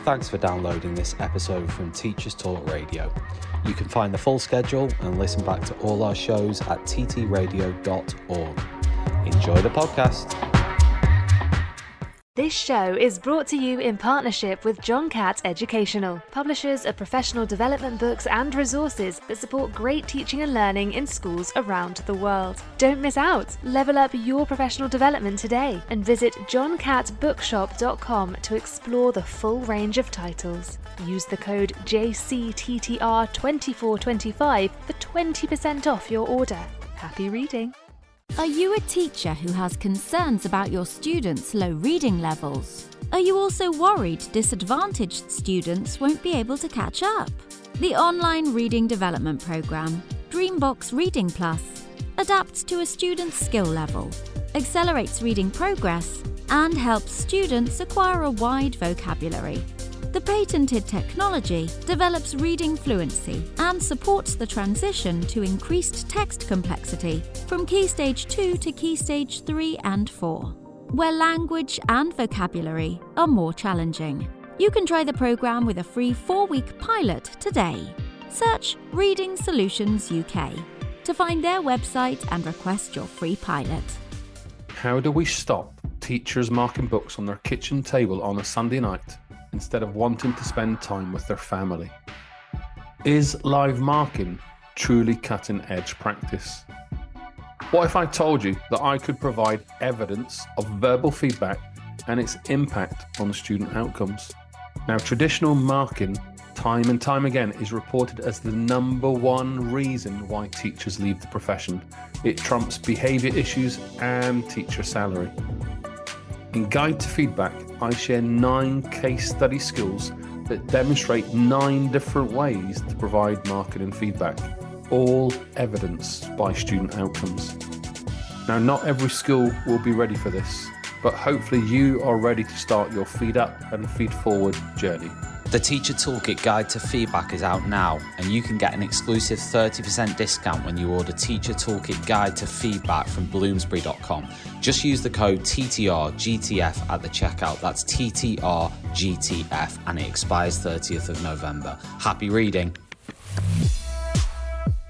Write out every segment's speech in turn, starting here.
Thanks for downloading this episode from Teachers Talk Radio. You can find the full schedule and listen back to all our shows at ttradio.org. Enjoy the podcast. This show is brought to you in partnership with John Catt Educational, publishers of professional development books and resources that support great teaching and learning in schools around the world. Don't miss out. Level up your professional development today and visit johncattbookshop.com to explore the full range of titles. Use the code JCTTR2425 for 20% off your order. Happy reading. Are you a teacher who has concerns about your students' low reading levels? Are you also worried disadvantaged students won't be able to catch up? The online reading development program, Dreambox Reading Plus, adapts to a student's skill level, accelerates reading progress, and helps students acquire a wide vocabulary. The patented technology develops reading fluency and supports the transition to increased text complexity from Key Stage 2 to Key Stage 3 and 4, where language and vocabulary are more challenging. You can try the program with a free 4-week pilot today. Search Reading Solutions UK to find their website and request your free pilot. How do we stop teachers marking books on their kitchen table on a Sunday night instead of wanting to spend time with their family? Is live marking truly cutting-edge practice? What if I told you that I could provide evidence of verbal feedback and its impact on student outcomes? Now, traditional marking, time and time again, is reported as the number one reason why teachers leave the profession. It trumps behaviour issues and teacher salary. In Guide to Feedback, I share 9 case study skills that demonstrate 9 different ways to provide marking and feedback, all evidenced by student outcomes. Now, not every school will be ready for this, but hopefully you are ready to start your Feed Up and Feed Forward journey. The Teacher Toolkit Guide to Feedback is out now, and you can get an exclusive 30% discount when you order Teacher Toolkit Guide to Feedback from Bloomsbury.com. Just use the code TTRGTF at the checkout. That's TTRGTF, and it expires 30th of November. Happy reading.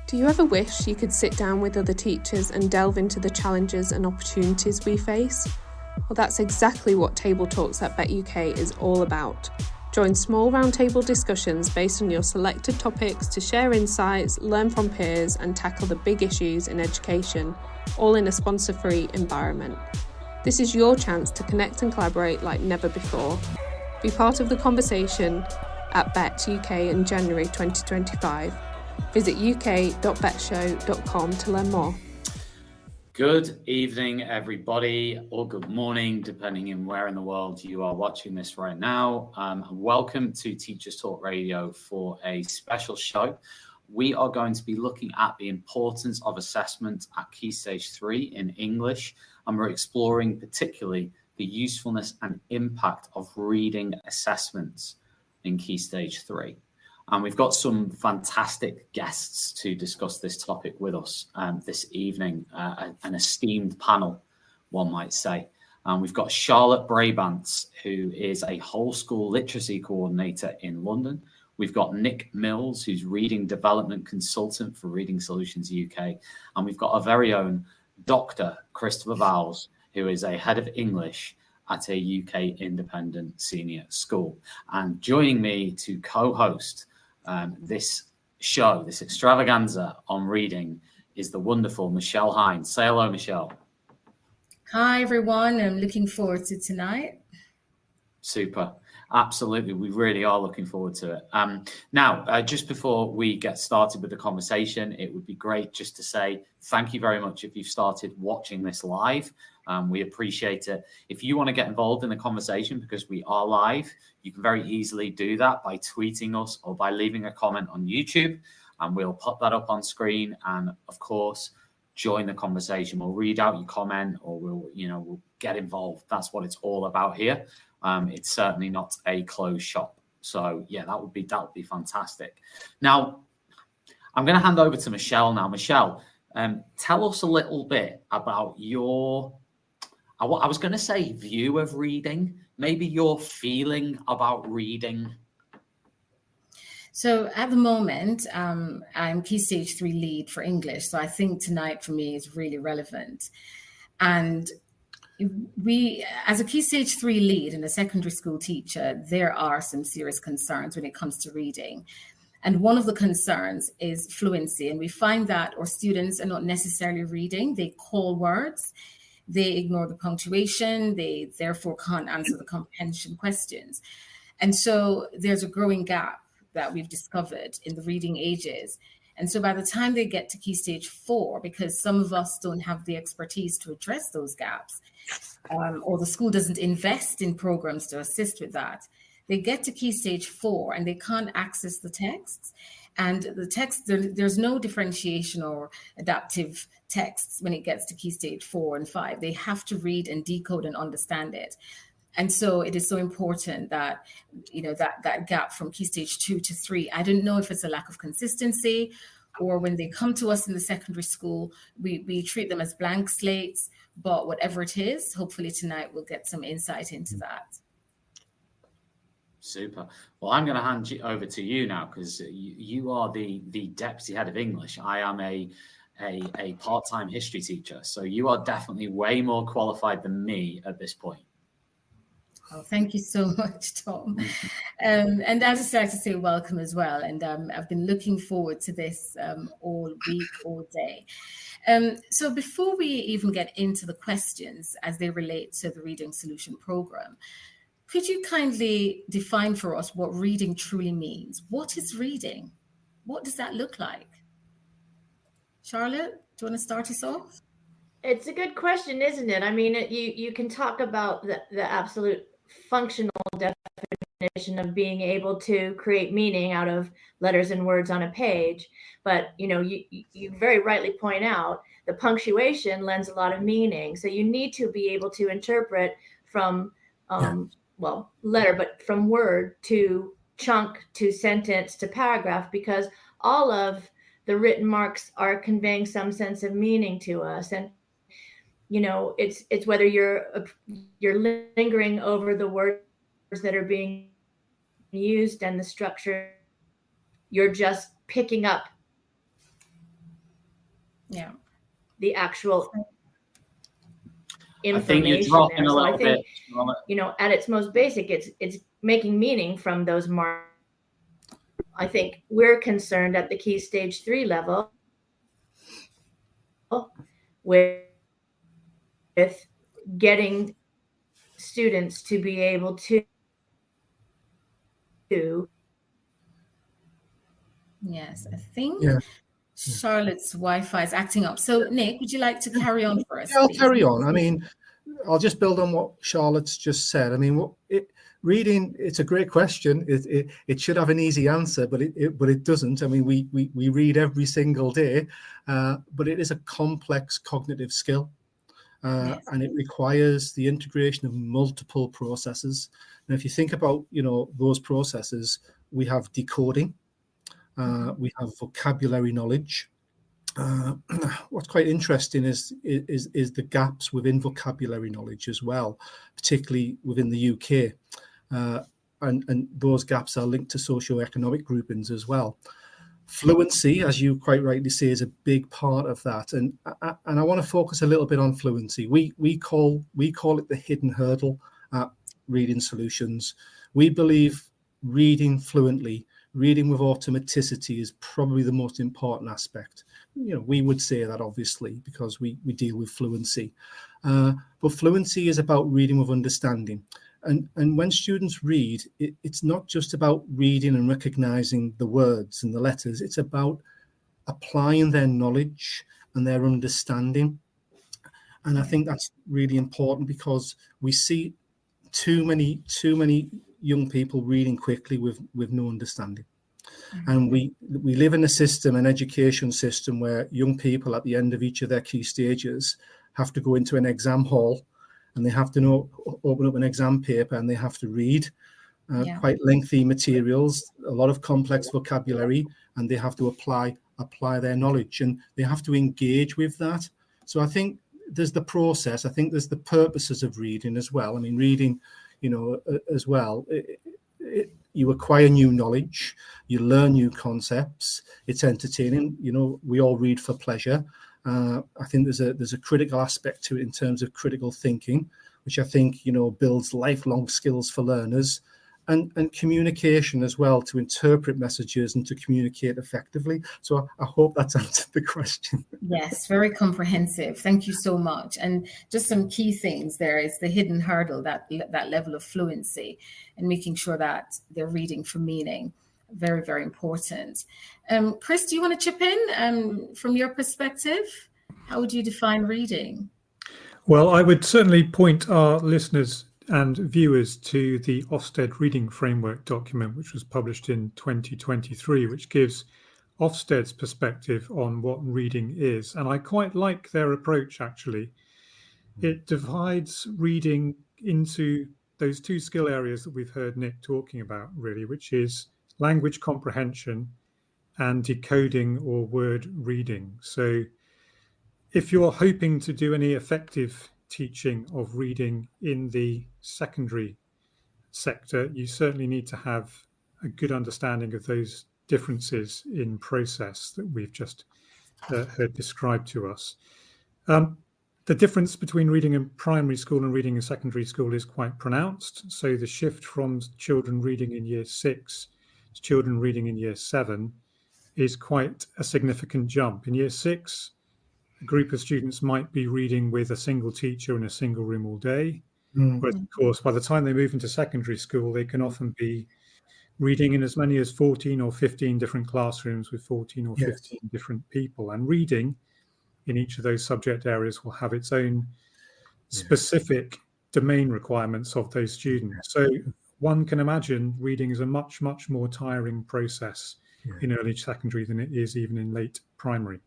Do you ever wish you could sit down with other teachers and delve into the challenges and opportunities we face? Well, that's exactly what Table Talks at Bet UK is all about. Join small roundtable discussions based on your selected topics to share insights, learn from peers, and tackle the big issues in education, all in a sponsor-free environment. This is your chance to connect and collaborate like never before. Be part of the conversation at Bet UK in January 2025. Visit uk.betshow.com to learn more. Good evening, everybody, or good morning, depending on where in the world you are watching this right now. Welcome to Teachers Talk Radio for a special show. We are going to be looking at the importance of assessment at Key Stage 3 in English, and we're exploring particularly the usefulness and impact of reading assessments in Key Stage 3. And we've got some fantastic guests to discuss this topic with us this evening, an esteemed panel, one might say. We've got Charlotte Brabants, who is a whole school literacy coordinator in London. We've got Nick Mills, who's reading development consultant for Reading Solutions UK. And we've got our very own Dr. Christopher Vowles, who is a head of English at a UK independent senior school. And joining me to co-host this show, this extravaganza on reading, is the wonderful Michelle Hines. Say hello, Michelle. Hi, everyone. I'm looking forward to tonight. Super. Absolutely. We really are looking forward to it. Now, just before we get started with the conversation, it would be great just to say thank you very much if you've started watching this live. We appreciate it. If you want to get involved in the conversation, because we are live, you can very easily do that by tweeting us or by leaving a comment on YouTube, and we'll put that up on screen. And of course, join the conversation. We'll read out your comment, or we'll get involved. That's what it's all about here. It's certainly not a closed shop. So yeah, that would be fantastic. Now, I'm going to hand over to Michelle now. Michelle, tell us a little bit about your, I was going to say view of reading, maybe your feeling about reading? So at the moment, I'm Key Stage 3 lead for English. So I think tonight for me is really relevant. And we, as a Key Stage 3 lead and a secondary school teacher, there are some serious concerns when it comes to reading. And one of the concerns is fluency. And we find that our students are not necessarily reading. They call words, they ignore the punctuation, they therefore can't answer the comprehension questions. And so there's a growing gap that we've discovered in the reading ages. And so by the time they get to Key Stage 4, because some of us don't have the expertise to address those gaps, or the school doesn't invest in programs to assist with that, they get to Key Stage 4 and they can't access the texts. And the text, there's no differentiation or adaptive texts when it gets to Key Stage 4 and 5. They have to read and decode and understand it. And so it is so important that, that gap from Key Stage 2 to 3, I don't know if it's a lack of consistency, or when they come to us in the secondary school, we treat them as blank slates, but whatever it is, hopefully tonight we'll get some insight into that. Super. Well, I'm going to hand you over to you now, because you are the deputy head of English. I am a part-time history teacher, so you are definitely way more qualified than me at this point. Oh, thank you so much, Tom. And I just like to say welcome as well. And I've been looking forward to this all week, all day. So before we even get into the questions as they relate to the Reading Solution Program, could you kindly define for us what reading truly means? What is reading? What does that look like? Charlotte, do you want to start us off? It's a good question, isn't it? I mean, you can talk about the absolute functional definition of being able to create meaning out of letters and words on a page, but you very rightly point out the punctuation lends a lot of meaning. So you need to be able to interpret from letter, but from word to chunk to sentence to paragraph, because all of the written marks are conveying some sense of meaning to us. And it's whether you're lingering over the words that are being used and the structure, you're just picking up the actual information. I think you're dropping a little bit. At its most basic, it's making meaning from those marks. I think we're concerned at the Key Stage 3 level with getting students to be able to. Yes, I think Charlotte's Wi-Fi is acting up. So Nick, would you like to carry on for us? I'll carry on. I mean, I'll just build on what Charlotte's just said. I mean, reading, it's a great question. It should have an easy answer, but it doesn't. I mean, we read every single day, but it is a complex cognitive skill. And it requires the integration of multiple processes. And if you think about, those processes, we have decoding, we have vocabulary knowledge. What's quite interesting is the gaps within vocabulary knowledge as well, particularly within the UK. And those gaps are linked to socioeconomic groupings as well. Fluency, as you quite rightly say, is a big part of that, and I want to focus a little bit on fluency. We call it the hidden hurdle at Reading Solutions. We believe reading fluently, reading with automaticity, is probably the most important aspect. We would say that obviously because we deal with fluency, but fluency is about reading with understanding. And when students read, it's not just about reading and recognizing the words and the letters. It's about applying their knowledge and their understanding. And I think that's really important because we see too many young people reading quickly with no understanding. Mm-hmm. And we live in a system, an education system, where young people at the end of each of their key stages have to go into an exam hall, and they have to open up an exam paper, and they have to read quite lengthy materials, a lot of complex vocabulary, and they have to apply their knowledge, and they have to engage with that. So I think there's the process. I think there's the purposes of reading as well. I mean, reading, as well. You acquire new knowledge, you learn new concepts. It's entertaining. We all read for pleasure. I think there's a critical aspect to it in terms of critical thinking, which I think builds lifelong skills for learners, and communication as well, to interpret messages and to communicate effectively. So I hope that's answered the question. Yes, very comprehensive. Thank you so much. And just some key things there is the hidden hurdle, that level of fluency, and making sure that they're reading for meaning. Very, very important. Chris, do you want to chip in from your perspective? How would you define reading? Well, I would certainly point our listeners and viewers to the Ofsted Reading Framework document, which was published in 2023, which gives Ofsted's perspective on what reading is. And I quite like their approach, actually. It divides reading into those two skill areas that we've heard Nick talking about, really, which is language comprehension and decoding or word reading. So if you're hoping to do any effective teaching of reading in the secondary sector, you certainly need to have a good understanding of those differences in process that we've just heard described to us. The difference between reading in primary school and reading in secondary school is quite pronounced. So the shift from children reading in year 6 to children reading in year 7 is quite a significant jump. In year 6, a group of students might be reading with a single teacher in a single room all day. But of course, by the time they move into secondary school, they can often be reading in as many as 14 or 15 different classrooms with 14 or 15 different people. And reading in each of those subject areas will have its own specific domain requirements of those students. So one can imagine reading is a much, much more tiring process in early secondary than it is even in late primary.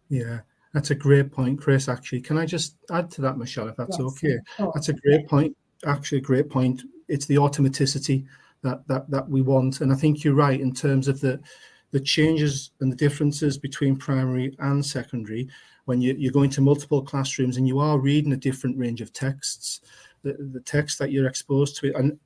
Yeah. That's a great point, Chris, actually. Can I just add to that, Michelle, if that's okay? That's a great point. Actually, a great point. It's the automaticity that we want. And I think you're right in terms of the changes and the differences between primary and secondary. When you're going to multiple classrooms and you are reading a different range of texts, the text that you're exposed to. And,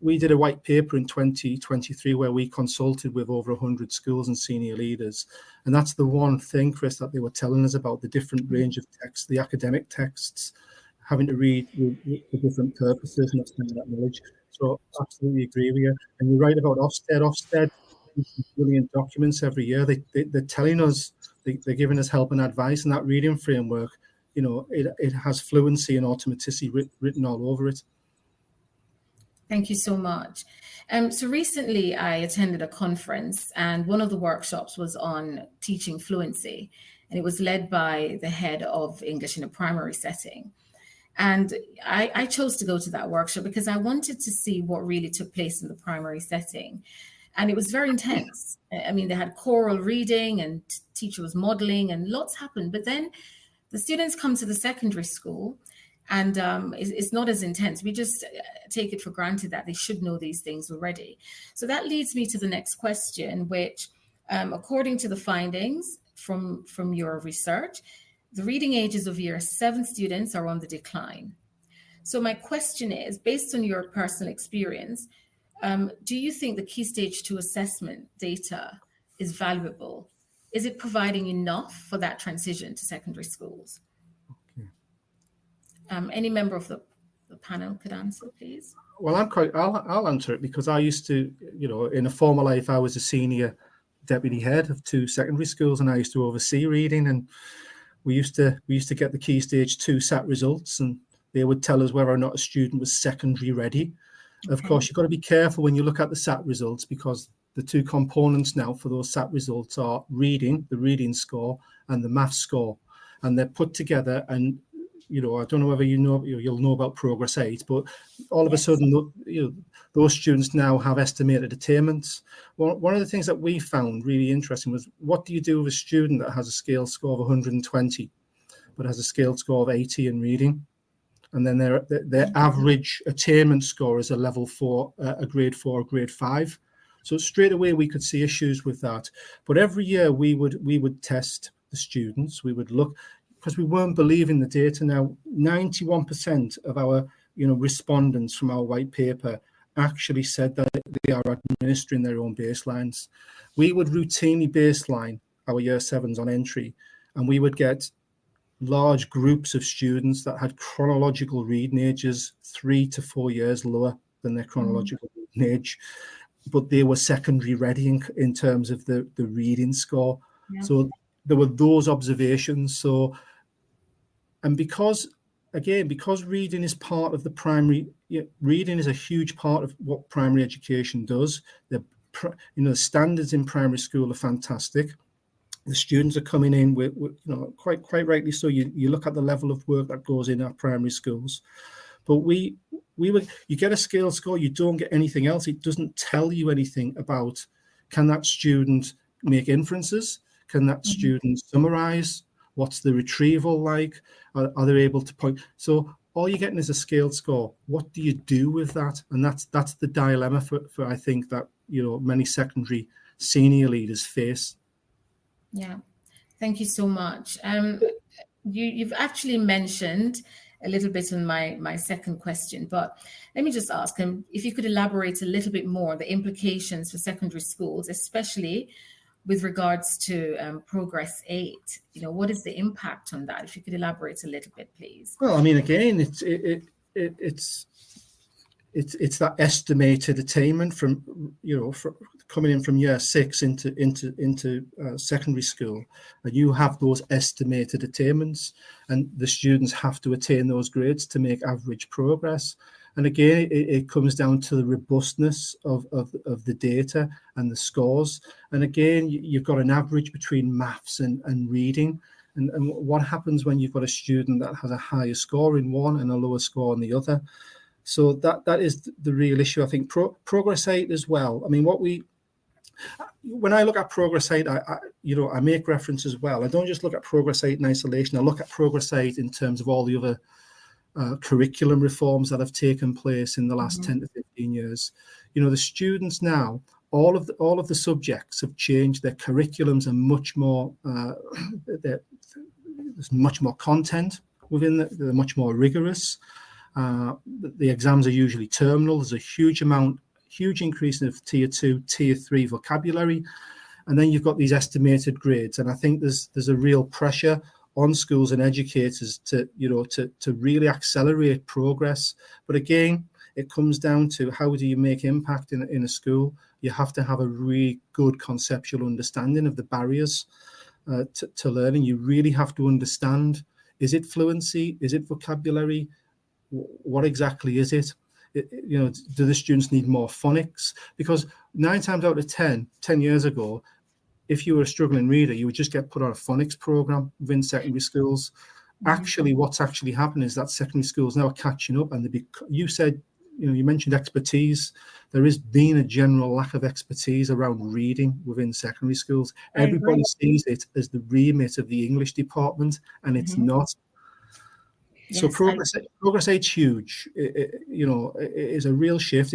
we did a white paper in 2023 where we consulted with over 100 schools and senior leaders. And that's the one thing, Chris, that they were telling us about, the different range of texts, the academic texts, having to read for different purposes and extend that knowledge. So absolutely agree with you. And you're right about Ofsted. Ofsted brilliant documents every year. They're telling us, they're giving us help and advice, and that reading framework, it has fluency and automaticity written all over it. Thank you so much. So recently I attended a conference, and one of the workshops was on teaching fluency, and it was led by the head of English in a primary setting. And I chose to go to that workshop because I wanted to see what really took place in the primary setting. And it was very intense. I mean, they had choral reading and teacher was modeling and lots happened. But then the students come to the secondary school and it's not as intense. We just take it for granted that they should know these things already. So that leads me to the next question, which according to the findings from your research, the reading ages of year 7 students are on the decline. So my question is, based on your personal experience, do you think the Key Stage 2 assessment data is valuable? Is it providing enough for that transition to secondary schools? Any member of the panel could answer, please. Well, I'll answer it because I used to, in a former life, I was a senior deputy head of 2 secondary schools, and I used to oversee reading. And we used to get the Key Stage 2 SAT results, and they would tell us whether or not a student was secondary ready. Okay. Of course, you've got to be careful when you look at the SAT results, because the 2 components now for those SAT results are reading, the reading score, and the maths score, and they're put together. And I don't know whether you'll know about Progress 8, but all of a sudden, those students now have estimated attainments. One of the things that we found really interesting was, what do you do with a student that has a scale score of 120, but has a scale score of 80 in reading? And then their average attainment score is a level 4, a grade 4, a grade 5. So straight away we could see issues with that. But every year we would test the students. We would look, because we weren't believing the data. Now 91% of our respondents from our white paper actually said that they are administering their own baselines. We would routinely baseline our year 7s on entry, and we would get large groups of students that had chronological reading ages 3 to 4 years lower than their chronological reading age, but they were secondary ready in terms of the reading score. Yeah. So there were those observations. So, and because reading is part of the primary, reading is a huge part of what primary education does. The standards in primary school are fantastic. The students are coming in with quite rightly so. You look at the level of work that goes in our primary schools, but you get a scale score, you don't get anything else. It doesn't tell you anything about, can that student make inferences? Can that student summarize? What's the retrieval like? Are they able to point? So all you're getting is a scaled score. What do you do with that? And that's the dilemma for I think that many secondary senior leaders face. Yeah, thank you so much. You've actually mentioned a little bit on my second question, but let me just ask him if you could elaborate a little bit more the implications for secondary schools, especially with regards to Progress 8. What is the impact on that? If you could elaborate a little bit, please. Well, I mean, again, it's that estimated attainment from coming in from year 6 into secondary school, and you have those estimated attainments, and the students have to attain those grades to make average progress. And again, it comes down to the robustness of the data and the scores. And again, you've got an average between maths and reading. And what happens when you've got a student that has a higher score in one and a lower score in the other? So that is the real issue. I think Progress 8 as well. I mean, when I look at Progress 8, I make reference as well. I don't just look at Progress 8 in isolation. I look at Progress 8 in terms of all the other curriculum reforms that have taken place in the last 10 to 15 years. The students now, all of the subjects have changed. Their curriculums are much more. There's much more content within they're much more rigorous. The exams are usually terminal. There's a huge increase of tier 2, tier 3 vocabulary, and then you've got these estimated grades. And I think there's a real pressure on schools and educators to really accelerate progress. But again, it comes down to how do you make impact in a school? You have to have a really good conceptual understanding of the barriers to learning. You really have to understand: is it fluency? Is it vocabulary? What exactly is it? Do the students need more phonics? Because 9 times out of 10 years ago, if you were a struggling reader, you would just get put on a phonics program within secondary schools. Actually, what's actually happening is that secondary schools now are catching up, and you mentioned expertise. There has been a general lack of expertise around reading within secondary schools. Everybody sees it as the remit of the English department, and it's not. So Progress 8 is huge. It is a real shift.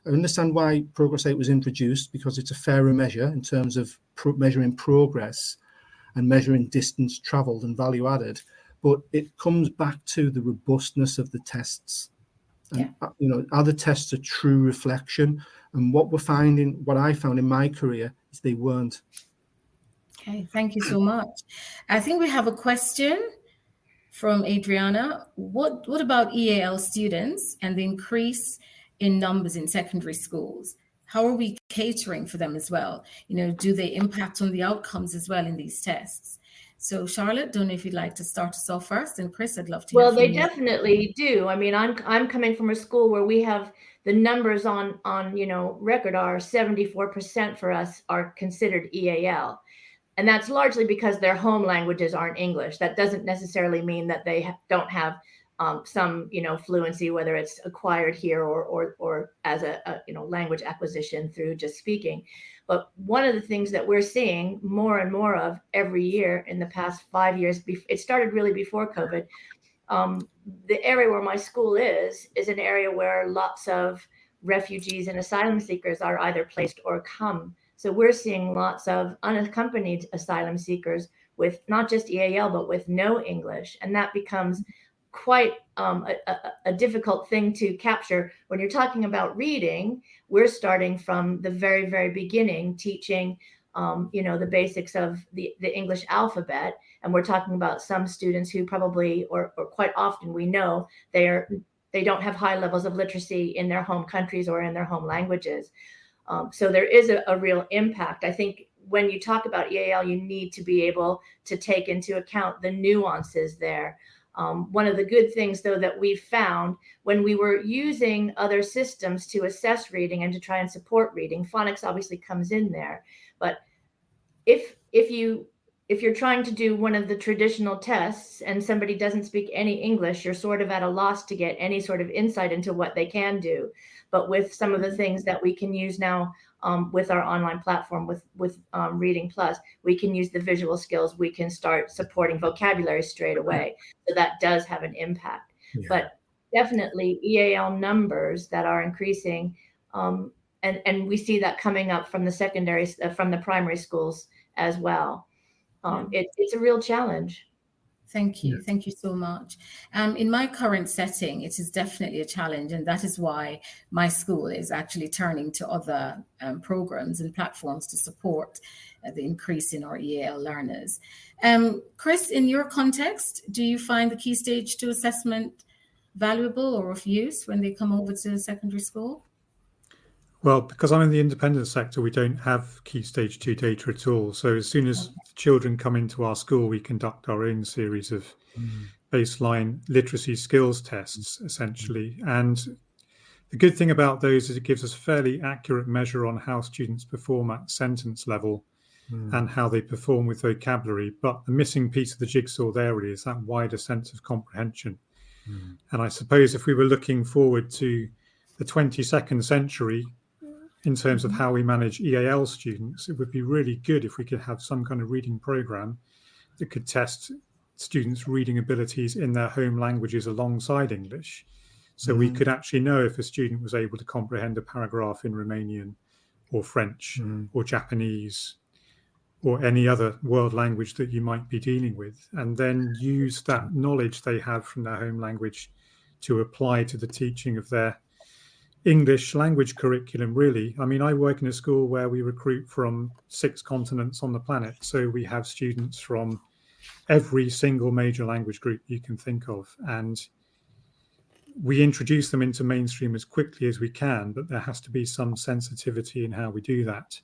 I understand why Progress 8 was introduced, because it's a fairer measure in terms of measuring progress and measuring distance travelled and value added. But it comes back to the robustness of the tests. And, are the tests a true reflection? And what I found in my career is they weren't. Okay, thank you so much. I think we have a question from Adriana. What about EAL students and the increase in numbers in secondary schools? How are we catering for them as well? Do they impact on the outcomes as well in these tests? So Charlotte, don't know if you'd like to start us off first, and Chris, I'd love to hear from you. Well, they definitely do. I mean, I'm coming from a school where we have the numbers on record are 74% for us are considered EAL. And that's largely because their home languages aren't English. That doesn't necessarily mean that they don't have some, fluency, whether it's acquired here or as a language acquisition through just speaking. But one of the things that we're seeing more and more of every year in the past 5 years, it started really before COVID. The area where my school is an area where lots of refugees and asylum seekers are either placed or come. So we're seeing lots of unaccompanied asylum seekers with not just EAL, but with no English. And that becomes quite a difficult thing to capture. When you're talking about reading, we're starting from the very, very beginning, teaching the basics of the English alphabet. And we're talking about some students who probably, or quite often we know, they don't have high levels of literacy in their home countries or in their home languages. So there is a real impact. I think when you talk about EAL, you need to be able to take into account the nuances there. One of the good things, though, that we found when we were using other systems to assess reading and to try and support reading, phonics obviously comes in there. But if you're trying to do one of the traditional tests and somebody doesn't speak any English, you're sort of at a loss to get any sort of insight into what they can do. But with some of the things that we can use now with our online platform, with Reading Plus, we can use the visual skills. We can start supporting vocabulary straight away. So that does have an impact. Yeah. But definitely EAL numbers that are increasing, and we see that coming up from the primary schools as well. It's a real challenge. Thank you. Thank you so much. In my current setting, it is definitely a challenge. And that is why my school is actually turning to other programs and platforms to support the increase in our EAL learners. Chris, in your context, do you find the Key Stage 2 assessment valuable or of use when they come over to secondary school? Well, because I'm in the independent sector, we don't have Key Stage 2 data at all. So as soon as children come into our school, we conduct our own series of baseline literacy skills tests, essentially. And the good thing about those is it gives us a fairly accurate measure on how students perform at sentence level and how they perform with vocabulary. But the missing piece of the jigsaw there really is that wider sense of comprehension. And I suppose if we were looking forward to the 22nd century, in terms of how we manage EAL students, it would be really good if we could have some kind of reading program that could test students' reading abilities in their home languages alongside English. So we could actually know if a student was able to comprehend a paragraph in Romanian or French or Japanese or any other world language that you might be dealing with, and then use that knowledge they have from their home language to apply to the teaching of their English language curriculum, really. I mean, I work in a school where we recruit from 6 continents on the planet. So we have students from every single major language group you can think of. And we introduce them into mainstream as quickly as we can, but there has to be some sensitivity in how we do that.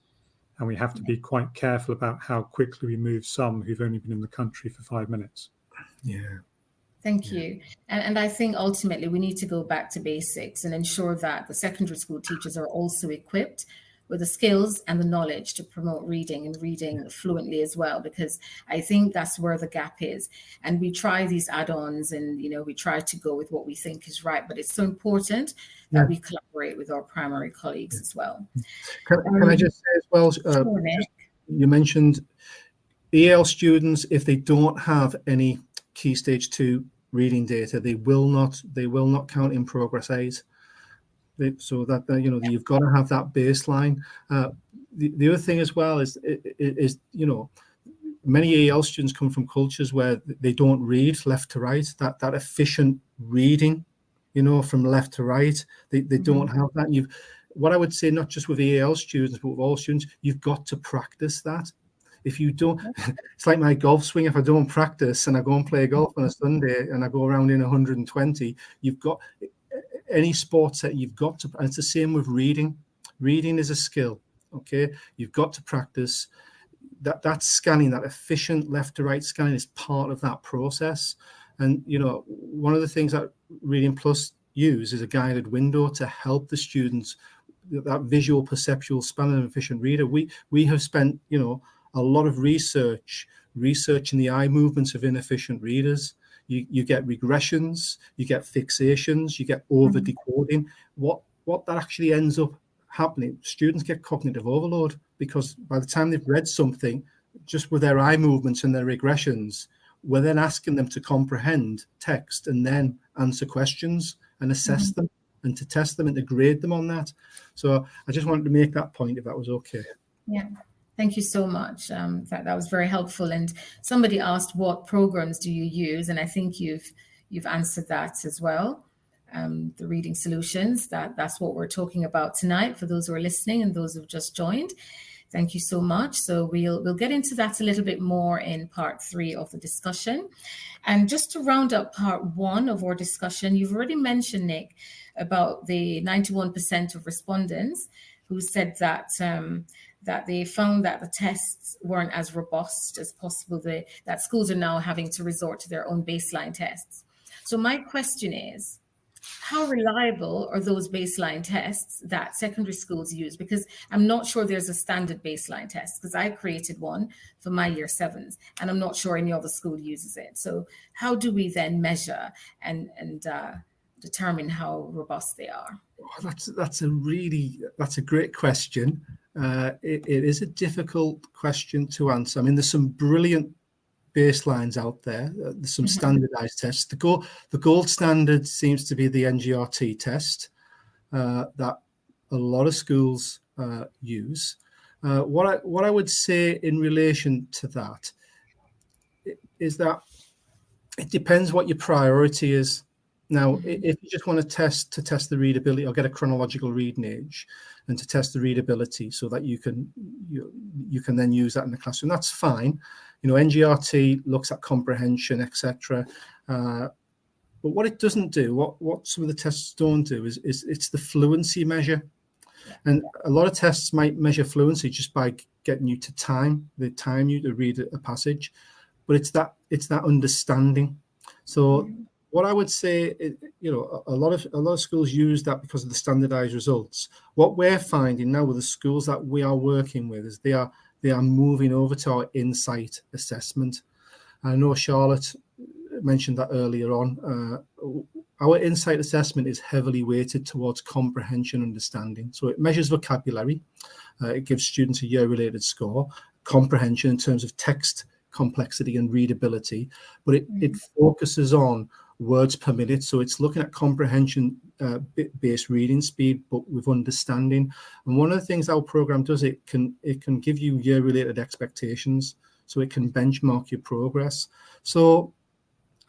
And we have to be quite careful about how quickly we move some who've only been in the country for 5 minutes. Yeah. Thank you. And I think ultimately we need to go back to basics and ensure that the secondary school teachers are also equipped with the skills and the knowledge to promote reading and reading fluently as well, because I think that's where the gap is. And we try these add-ons and, we try to go with what we think is right, but it's so important that we collaborate with our primary colleagues as well. Can I just say as well, you mentioned EAL students, if they don't have any Key Stage 2 reading data, they will not count in Progress 8. So that you've got to have that baseline. The other thing as well is many EAL students come from cultures where they don't read left to right. That efficient reading, from left to right, they don't have that. What I would say, not just with EAL students, but with all students, you've got to practice that. If you don't, it's like my golf swing. If I don't practice and I go and play golf on a Sunday and I go around in 120, you've got any sports that you've got to, and it's the same with reading. Reading is a skill, okay? You've got to practice. That scanning, that efficient left to right scanning is part of that process. And, one of the things that Reading Plus use is a guided window to help the students, that visual perceptual span of an efficient reader. We have spent, a lot of researching the eye movements of inefficient readers. You get regressions, you get fixations, you get over decoding. What that actually ends up happening, students get cognitive overload, because by the time they've read something, just with their eye movements and their regressions, we're then asking them to comprehend text and then answer questions and assess them and to test them and to grade them on that. So I just wanted to make that point, if that was okay. Yeah. Thank you so much. That was very helpful. And somebody asked, what programs do you use? And I think you've you've answered that as well. The reading solutions, that's what we're talking about tonight for those who are listening and those who've just joined. Thank you so much. So we'll get into that a little bit more in part 3 of the discussion. And just to round up part 1 of our discussion, you've already mentioned, Nick, about the 91% of respondents who said that that they found that the tests weren't as robust as possible, that schools are now having to resort to their own baseline tests. So my question is, how reliable are those baseline tests that secondary schools use? Because I'm not sure there's a standard baseline test, because I created one for my year 7s, and I'm not sure any other school uses it. So how do we then measure and determine how robust they are? That's a great question. It is a difficult question to answer. I mean, there's some brilliant baselines out there. There's some standardized tests. The gold standard seems to be the NGRT test that a lot of schools use. What I would say in relation to that is that it depends what your priority is. Now, if you just want to test the readability or get a chronological reading age and to test the readability so that you can then use that in the classroom, that's fine. You know, NGRT looks at comprehension, etc. But what it doesn't do, what some of the tests don't do is it's the fluency measure. And a lot of tests might measure fluency just by getting you to time. They time you to read a passage, but it's that understanding. So what I would say, you know, a lot of schools use that because of the standardized results. What we're finding now with the schools that we are working with is they are moving over to our insight assessment. I know Charlotte mentioned that earlier on. Our insight assessment is heavily weighted towards comprehension understanding. So it measures vocabulary. It gives students a year-related score. Comprehension in terms of text complexity and readability, but it focuses on words per minute. So it's looking at comprehension based reading speed, but with understanding. And one of the things our program does, it can give you year-related expectations, so it can benchmark your progress. So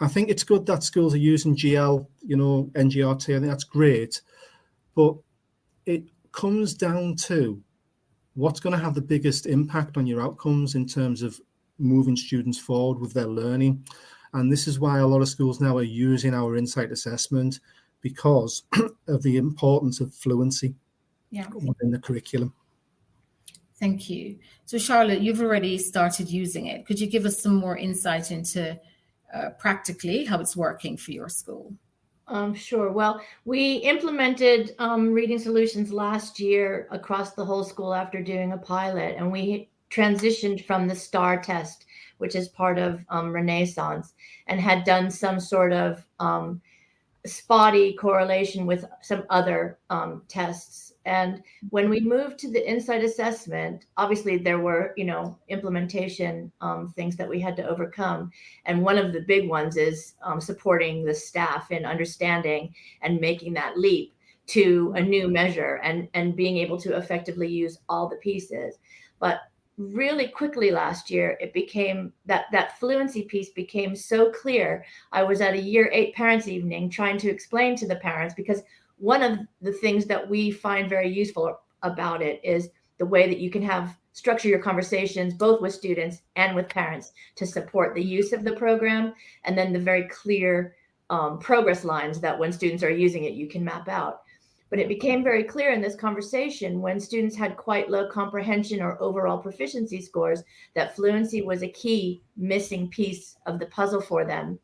I think it's good that schools are using GL, you know, NGRT. I think that's great, but it comes down to what's going to have the biggest impact on your outcomes in terms of moving students forward with their learning. And this is why a lot of schools now are using our insight assessment, because of the importance of fluency within the curriculum. Thank you. So Charlotte, you've already started using it. Could you give us some more insight into practically how it's working for your school? Sure. Well, we implemented reading solutions last year across the whole school after doing a pilot, and we transitioned from the STAR test, which is part of Renaissance, and had done some sort of spotty correlation with some other tests. And when we moved to the insight assessment, obviously there were, you know, implementation things that we had to overcome. And one of the big ones is supporting the staff in understanding and making that leap to a new measure and being able to effectively use all the pieces. But really quickly last year, it became that fluency piece became so clear. I was at a year 8 parents evening trying to explain to the parents, because one of the things that we find very useful about it is the way that you can structure your conversations both with students and with parents to support the use of the program, and then the very clear progress lines that when students are using it, you can map out. But it became very clear in this conversation when students had quite low comprehension or overall proficiency scores that fluency was a key missing piece of the puzzle for them.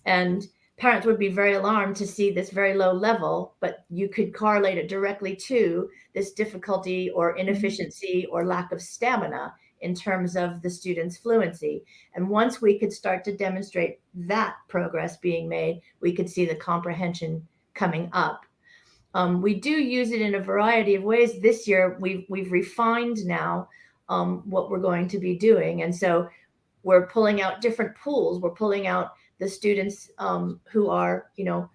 And parents would be very alarmed to see this very low level, but you could correlate it directly to this difficulty or inefficiency or lack of stamina in terms of the student's fluency. And once we could start to demonstrate that progress being made, we could see the comprehension coming up. We do use it in a variety of ways. This year, we've refined now what we're going to be doing. And so we're pulling out different pools. We're pulling out the students who are, you know,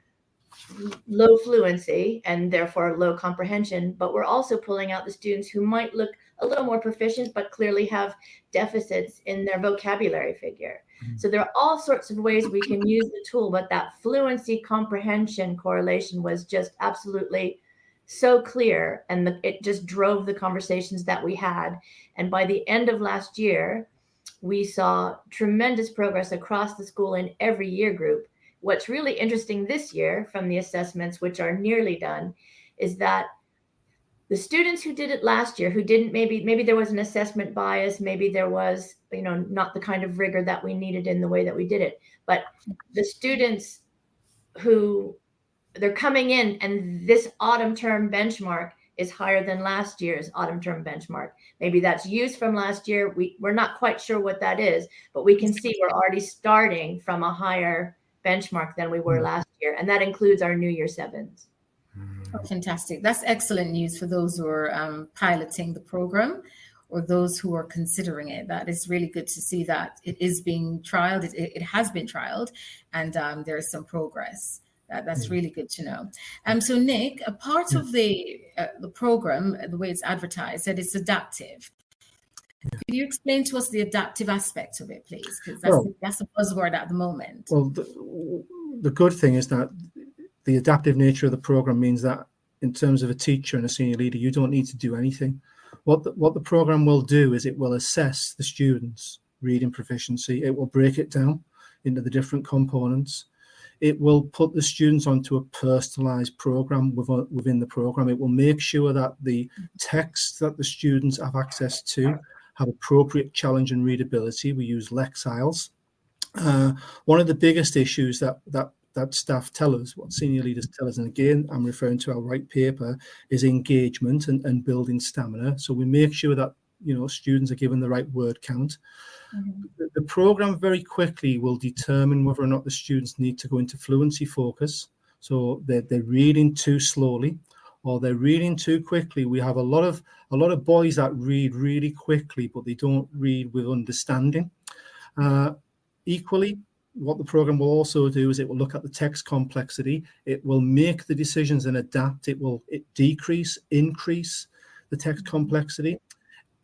low fluency and therefore low comprehension, but we're also pulling out the students who might look a little more proficient, but clearly have deficits in their vocabulary figure. So there are all sorts of ways we can use the tool, but that fluency comprehension correlation was just absolutely so clear, and it just drove the conversations that we had. And by the end of last year, we saw tremendous progress across the school in every year group. What's really interesting this year from the assessments, which are nearly done, is that the students who did it last year, who didn't, maybe there was an assessment bias, maybe there was, not the kind of rigor that we needed in the way that we did it, but the students who they're coming in, and this autumn term benchmark is higher than last year's autumn term benchmark. Maybe that's used from last year. We're not quite sure what that is, but we can see we're already starting from a higher benchmark than we were last year. And that includes our New Year 7s. Oh, fantastic. That's excellent news for those who are piloting the program or those who are considering it. That is really good to see that it is being trialed. It has been trialed, and there is some progress. That's really good to know. So Nick, a part of the program, the way it's advertised, that it's adaptive. Could you explain to us the adaptive aspect of it, please? Because that's a buzzword at the moment. Well, the good thing is that the adaptive nature of the program means that in terms of a teacher and a senior leader, you don't need to do anything. What the program will do is it will assess the students' reading proficiency. It will break it down into the different components. It will put the students onto a personalized program within the program. It will make sure that the texts that the students have access to have appropriate challenge and readability. We use Lexiles. One of the biggest issues that staff tell us, what senior leaders tell us, and again, I'm referring to our white paper, is engagement and building stamina. So we make sure that students are given the right word count. The program very quickly will determine whether or not the students need to go into fluency focus. So they're reading too slowly or they're reading too quickly. We have a lot of boys that read really quickly, but they don't read with understanding. Equally, what the program will also do is it will look at the text complexity. It will make the decisions and adapt. It decrease, increase the text complexity.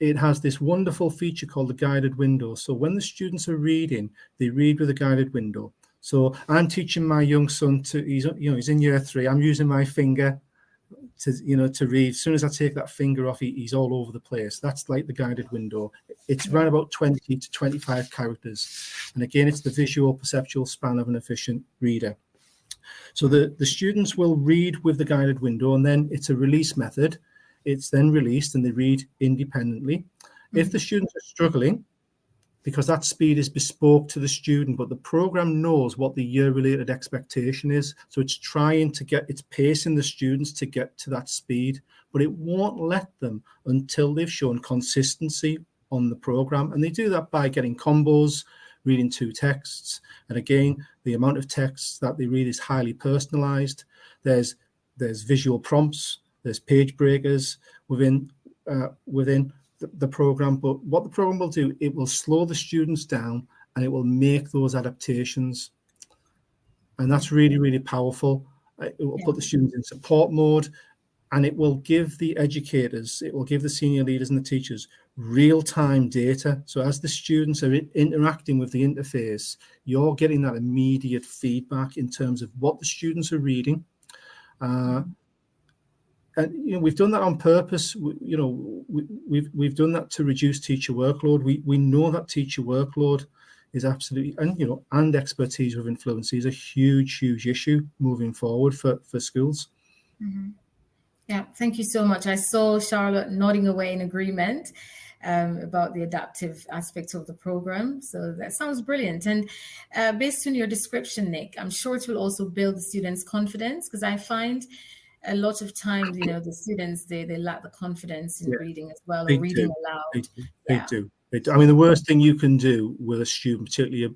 It has this wonderful feature called the guided window. So when the students are reading, they read with a guided window. So I'm teaching my young son he's in year 3. I'm using my finger to read. As soon as I take that finger off, he's all over the place. That's like the guided window. It's around about 20 to 25 characters. And again, it's the visual perceptual span of an efficient reader. So the students will read with the guided window, and then it's a release method. It's then released and they read independently. If the students are struggling, because that speed is bespoke to the student, but the program knows what the year-related expectation is. So it's pacing the students to get to that speed, but it won't let them until they've shown consistency on the program. And they do that by getting combos, reading 2 texts. And again, the amount of texts that they read is highly personalized. There's visual prompts. There's page breakers within the program. But what the program will do, it will slow the students down and it will make those adaptations. And that's really, really powerful. It will put the students in support mode, and it will give the educators, it will give the senior leaders and the teachers real-time data. So as the students are interacting with the interface, you're getting that immediate feedback in terms of what the students are reading. And we've done that on purpose. We've done that to reduce teacher workload. We know that teacher workload is absolutely, and expertise within fluency is a huge issue moving forward for schools. Mm-hmm. Yeah, thank you so much. I saw Charlotte nodding away in agreement about the adaptive aspect of the program. So that sounds brilliant. And based on your description, Nick, I'm sure it will also build the students' confidence, because I find a lot of times, the students, they lack the confidence in reading as well, or reading aloud. They do. I mean, the worst thing you can do with a student, particularly,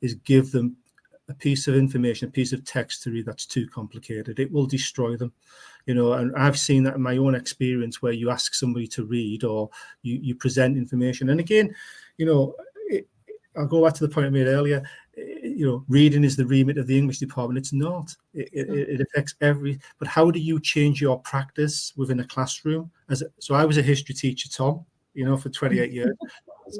is give them a piece of information, a piece of text to read that's too complicated. It will destroy them. And I've seen that in my own experience, where you ask somebody to read or you present information. And again, I'll go back to the point I made earlier. Reading is the remit of the English department. It's not. It affects but how do you change your practice within a classroom? So I was a history teacher, Tom, for 28 years.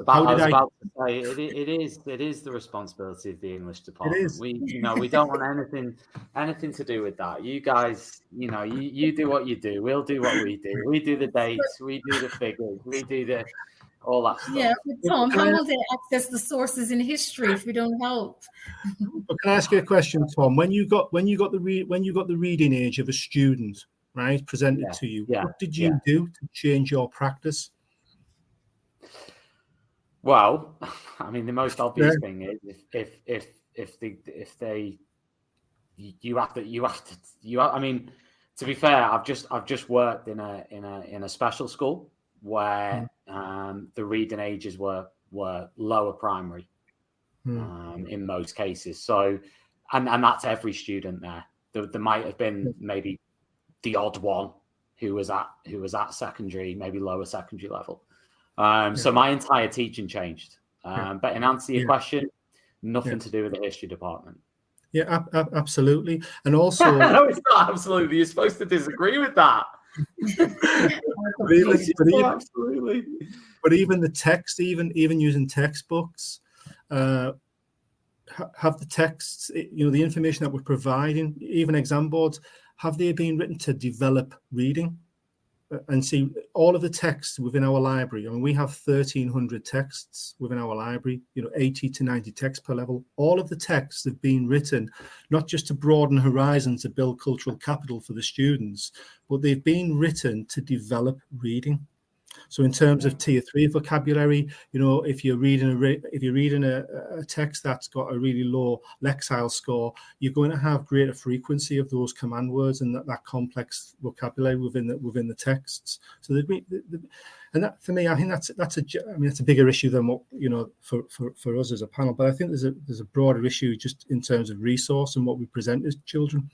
how did I? about to say it is the responsibility of the English department. It is. We don't want anything to do with that. You guys, you do what you do. We'll do what we do. We do the dates. We do the figures. We do all that stuff. Yeah, but Tom, how will they access the sources in history if we don't help? But can I ask you a question, Tom? When you got the reading age of a student, right, presented to you, what did you do to change your practice? Well, I mean, the most obvious thing is I mean, to be fair, I've just worked in a special school where the reading ages were lower primary in most cases. So, and that's every student there. There might have been maybe the odd one who was at secondary, maybe lower secondary level. So my entire teaching changed. But in answer to your question, nothing to do with the history department. Yeah, absolutely. And also, no, it's not absolutely. You're supposed to disagree with that. But even the text, even using textbooks, have the texts, the information that we're providing, even exam boards, have they been written to develop reading? And see, all of the texts within our library, I mean, we have 1,300 texts within our library, 80 to 90 texts per level. All of the texts have been written, not just to broaden horizons, to build cultural capital for the students, but they've been written to develop reading. So in terms of tier 3 vocabulary, if you're reading a text that's got a really low Lexile score, you're going to have greater frequency of those command words and that complex vocabulary within the texts. So and that, for me, I think that's a bigger issue than what for us as a panel. But I think there's a broader issue just in terms of resource and what we present as children.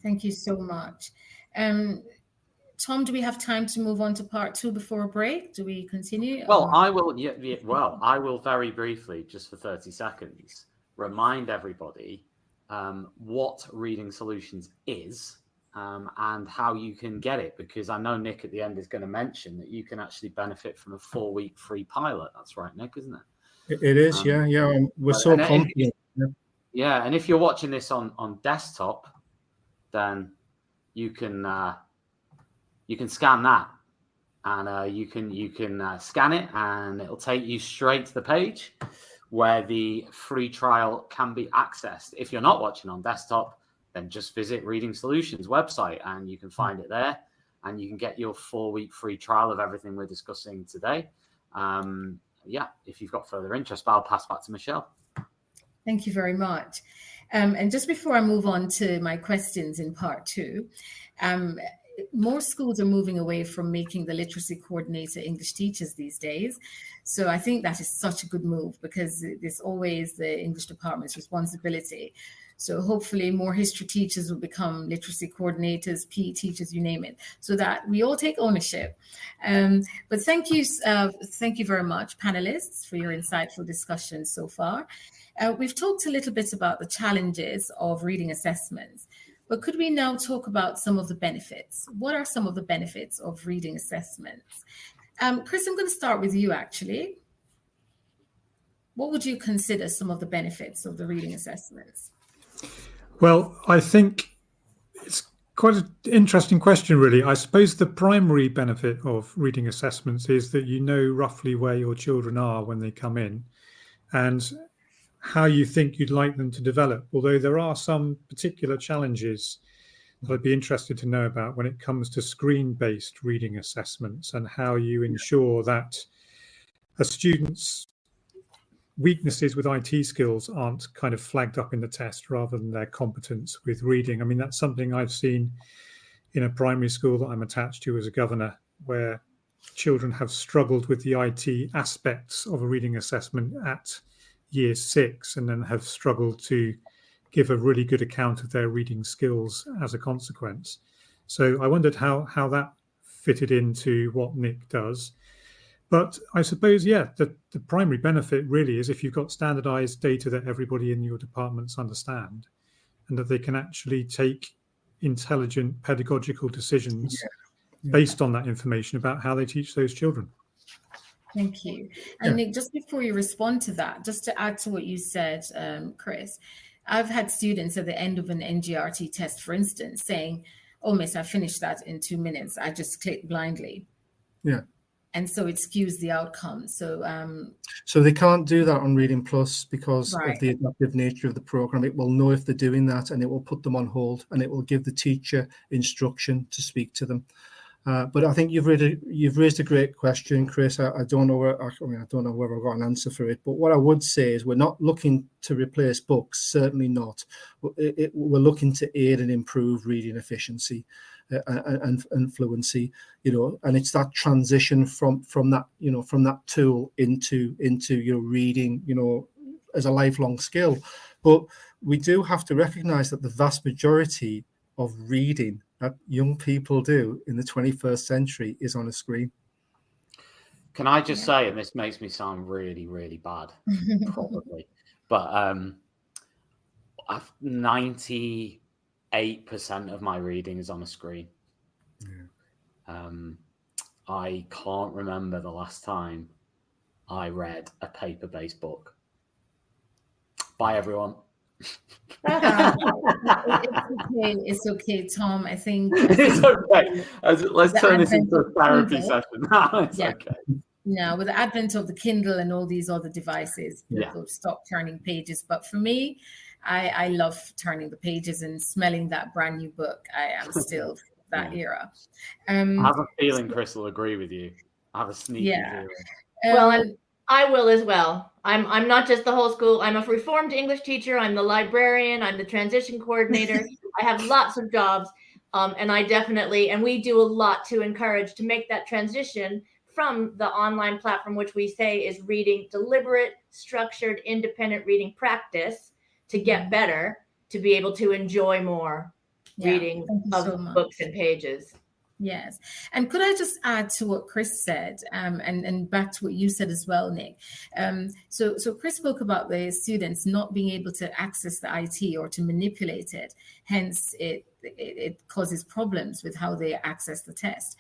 Thank you so much. Tom, do we have time to move on to part 2 before a break? Do we continue? Well, I will. Well, I will very briefly, just for 30 seconds, remind everybody what Reading Solutions is and how you can get it, because I know Nick at the end is going to mention that you can actually benefit from a 4-week free pilot. That's right, Nick, isn't it? It is, yeah. We're so confident. Yeah, and if you're watching this on desktop, then you can scan that, and you can scan it, and it'll take you straight to the page where the free trial can be accessed. If you're not watching on desktop, then just visit Reading Solutions website, and you can find it there, and you can get your 4-week free trial of everything we're discussing today. If you've got further interest, but I'll pass back to Michelle. Thank you very much. And just before I move on to my questions in part 2, more schools are moving away from making the literacy coordinator English teachers these days. So I think that is such a good move, because it's always the English department's responsibility. So hopefully more history teachers will become literacy coordinators, PE teachers, you name it, so that we all take ownership. But thank you very much, panelists, for your insightful discussion so far. We've talked a little bit about the challenges of reading assessments. But could we now talk about some of the benefits? What are some of the benefits of reading assessments? Chris, I'm going to start with you, actually. What would you consider some of the benefits of the reading assessments? Well, I think it's quite an interesting question, really. I suppose the primary benefit of reading assessments is that you know roughly where your children are when they come in, and how you think you'd like them to develop, although there are some particular challenges that I'd be interested to know about when it comes to screen-based reading assessments, and how you ensure that a student's weaknesses with IT skills aren't kind of flagged up in the test rather than their competence with reading. I mean, that's something I've seen in a primary school that I'm attached to as a governor, where children have struggled with the IT aspects of a reading assessment at year 6, and then have struggled to give a really good account of their reading skills as a consequence. So I wondered how that fitted into what Nick does. But I suppose, the primary benefit really is if you've got standardized data that everybody in your departments understand, and that they can actually take intelligent pedagogical decisions based on that information about how they teach those children. Thank you. And Nick, just before you respond to that, just to add to what you said, Chris, I've had students at the end of an NGRT test, for instance, saying, "Oh, miss, I finished that in 2 minutes. I just clicked blindly." Yeah. And so it skews the outcome. So so they can't do that on Reading Plus because Right. of the adaptive nature of the program. It will know if they're doing that, and it will put them on hold, and it will give the teacher instruction to speak to them. But I think you've raised a great question, Chris. I don't know where I don't know whether I've got an answer for it. But what I would say is we're not looking to replace books, certainly not. We're looking to aid and improve reading efficiency and fluency, and it's that transition from that tool into reading, as a lifelong skill. But we do have to recognize that the vast majority of reading that young people do in the 21st century is on a screen. Can I just say, and this makes me sound really, really bad, probably, but 98% of my reading is on a screen. I can't remember the last time I read a paper-based book. Bye, everyone. It's okay, Tom. I think it's okay. Let's turn this into a therapy session. It's okay. No, with the advent of the Kindle and all these other devices, people stop turning pages. But for me, I love turning the pages and smelling that brand new book. I am still that era. I have a feeling Chris will agree with you. I have a sneaky feeling. Well, and I will as well. I'm not just the whole school. I'm a reformed English teacher. I'm the librarian. I'm the transition coordinator. I have lots of jobs. And we do a lot to encourage to make that transition from the online platform, which we say is reading, deliberate, structured, independent reading practice to get better, to be able to enjoy more reading of books and pages. Yes. And could I just add to what Chris said, and back to what you said as well, Nick? So Chris spoke about the students not being able to access the IT or to manipulate it. Hence, it causes problems with how they access the test.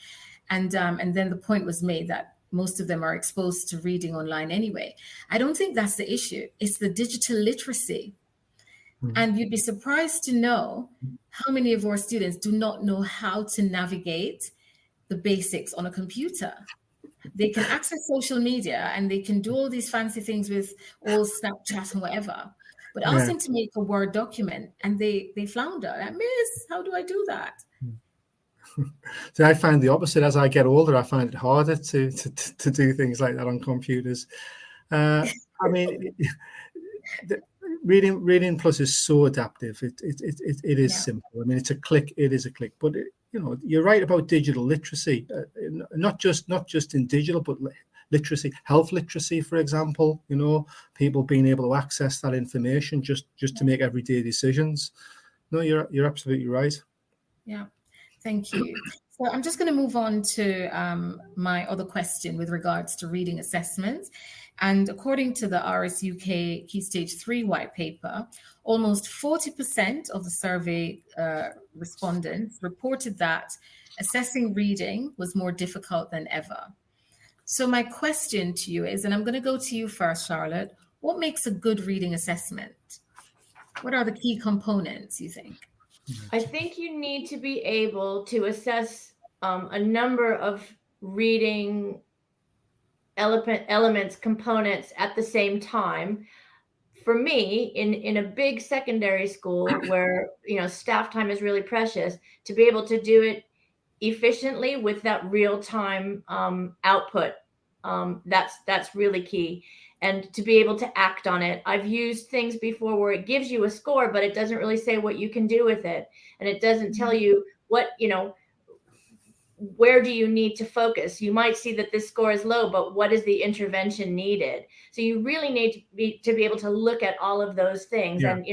And then the point was made that most of them are exposed to reading online anyway. I don't think that's the issue. It's the digital literacy. And you'd be surprised to know how many of our students do not know how to navigate the basics on a computer. They can access social media and they can do all these fancy things with all Snapchat and whatever. But ask them to make a Word document and they flounder. Miss, how do I do that? So I find the opposite. As I get older, I find it harder to do things like that on computers. Reading Plus is so adaptive. It is simple. I mean, it's a click. It is a click. But you're right about digital literacy. Not just in digital, but literacy, health literacy, for example. People being able to access that information just to make everyday decisions. No, you're absolutely right. Yeah, thank you. So I'm just going to move on to my other question with regards to reading assessments. And according to the RSUK Key Stage 3 white paper, almost 40% of the survey respondents reported that assessing reading was more difficult than ever. So my question to you is, and I'm going to go to you first, Charlotte, what makes a good reading assessment? What are the key components, you think? I think you need to be able to assess a number of reading elements, components at the same time. For me, in a big secondary school where staff time is really precious, to be able to do it efficiently with that real-time output, that's really key. And to be able to act on it. I've used things before where it gives you a score, but it doesn't really say what you can do with it. And it doesn't tell you what, where do you need to focus? You might see that this score is low, but what is the intervention needed? So you really need to be able to look at all of those things. Yeah. And,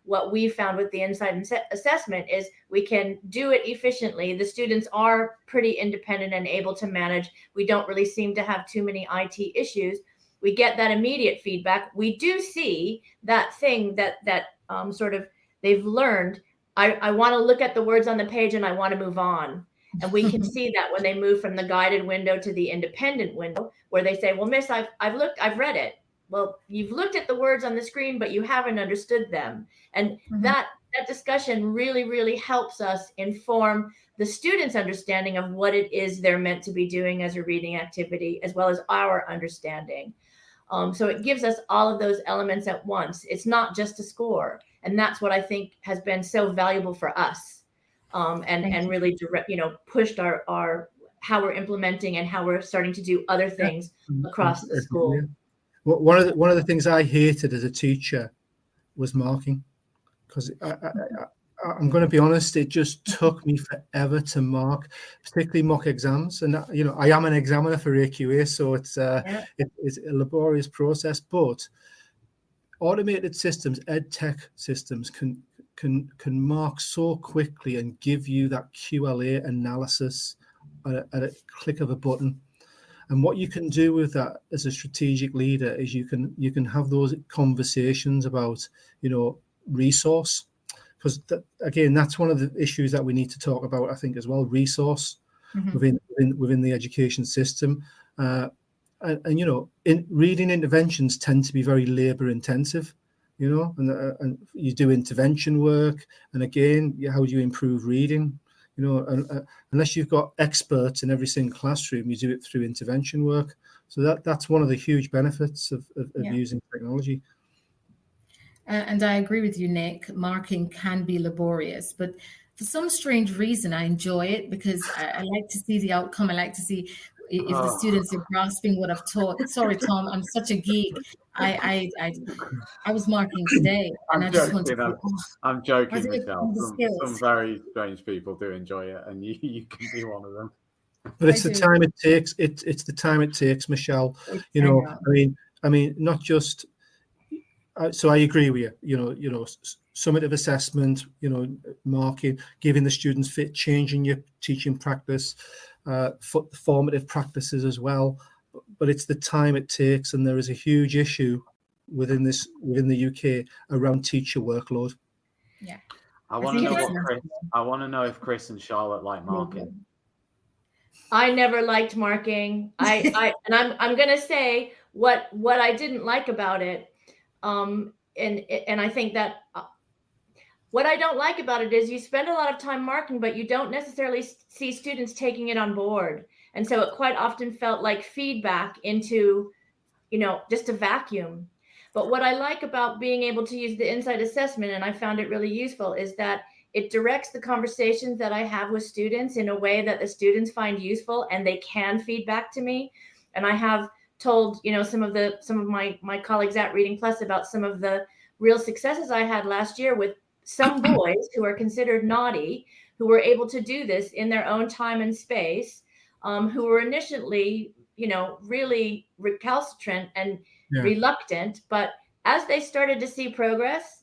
what we found with the Insight assessment is we can do it efficiently. The students are pretty independent and able to manage. We don't really seem to have too many IT issues. We get that immediate feedback. We do see that thing that sort of they've learned. I want to look at the words on the page and I want to move on. And we can see that when they move from the guided window to the independent window, where they say, well, miss, I've read it. Well, you've looked at the words on the screen, but you haven't understood them. And that discussion really, really helps us inform the students' understanding of what it is they're meant to be doing as a reading activity, as well as our understanding. So it gives us all of those elements at once. It's not just a score. And that's what I think has been so valuable for us, and really pushed our how we're implementing and how we're starting to do other things across the school. Yeah. One of the things I hated as a teacher was marking, because I'm going to be honest, it just took me forever to mark, particularly mock exams. And I am an examiner for AQA, so it's a laborious process. But automated systems, ed tech systems, can mark so quickly and give you that QLA analysis at a click of a button. And what you can do with that as a strategic leader is you can have those conversations about resource, because again, that's one of the issues that we need to talk about, I think, as well. Resource within the education system, and in reading interventions tend to be very labor intensive, and you do intervention work, and again, how do you improve reading? Unless you've got experts in every single classroom, you do it through intervention work. So that's one of the huge benefits of using technology. And I agree with you, Nick. Marking can be laborious, but for some strange reason, I enjoy it because I like to see the outcome. I like to see if the students are grasping what I've taught. Sorry, Tom, I'm such a geek. I was marking today, and I'm joking, Michelle. Some very strange people do enjoy it, and you can be one of them. But it's the time it takes. It's the time it takes, Michelle. I mean, not just. So I agree with you. Summative assessment. Marking, giving the students fit, changing your teaching practice, formative practices as well. But it's the time it takes, and there is a huge issue within the UK around teacher workload. Yeah, I want to know if Chris and Charlotte like marking. I never liked marking. I'm going to say what I didn't like about it, and I think that what I don't like about it is you spend a lot of time marking, but you don't necessarily see students taking it on board. And so it quite often felt like feedback into, just a vacuum. But what I like about being able to use the insight assessment, and I found it really useful, is that it directs the conversations that I have with students in a way that the students find useful and they can feedback to me. And I have told, some of my colleagues at Reading Plus about some of the real successes I had last year with some boys who are considered naughty, who were able to do this in their own time and space. Who were initially, really recalcitrant and reluctant. But as they started to see progress,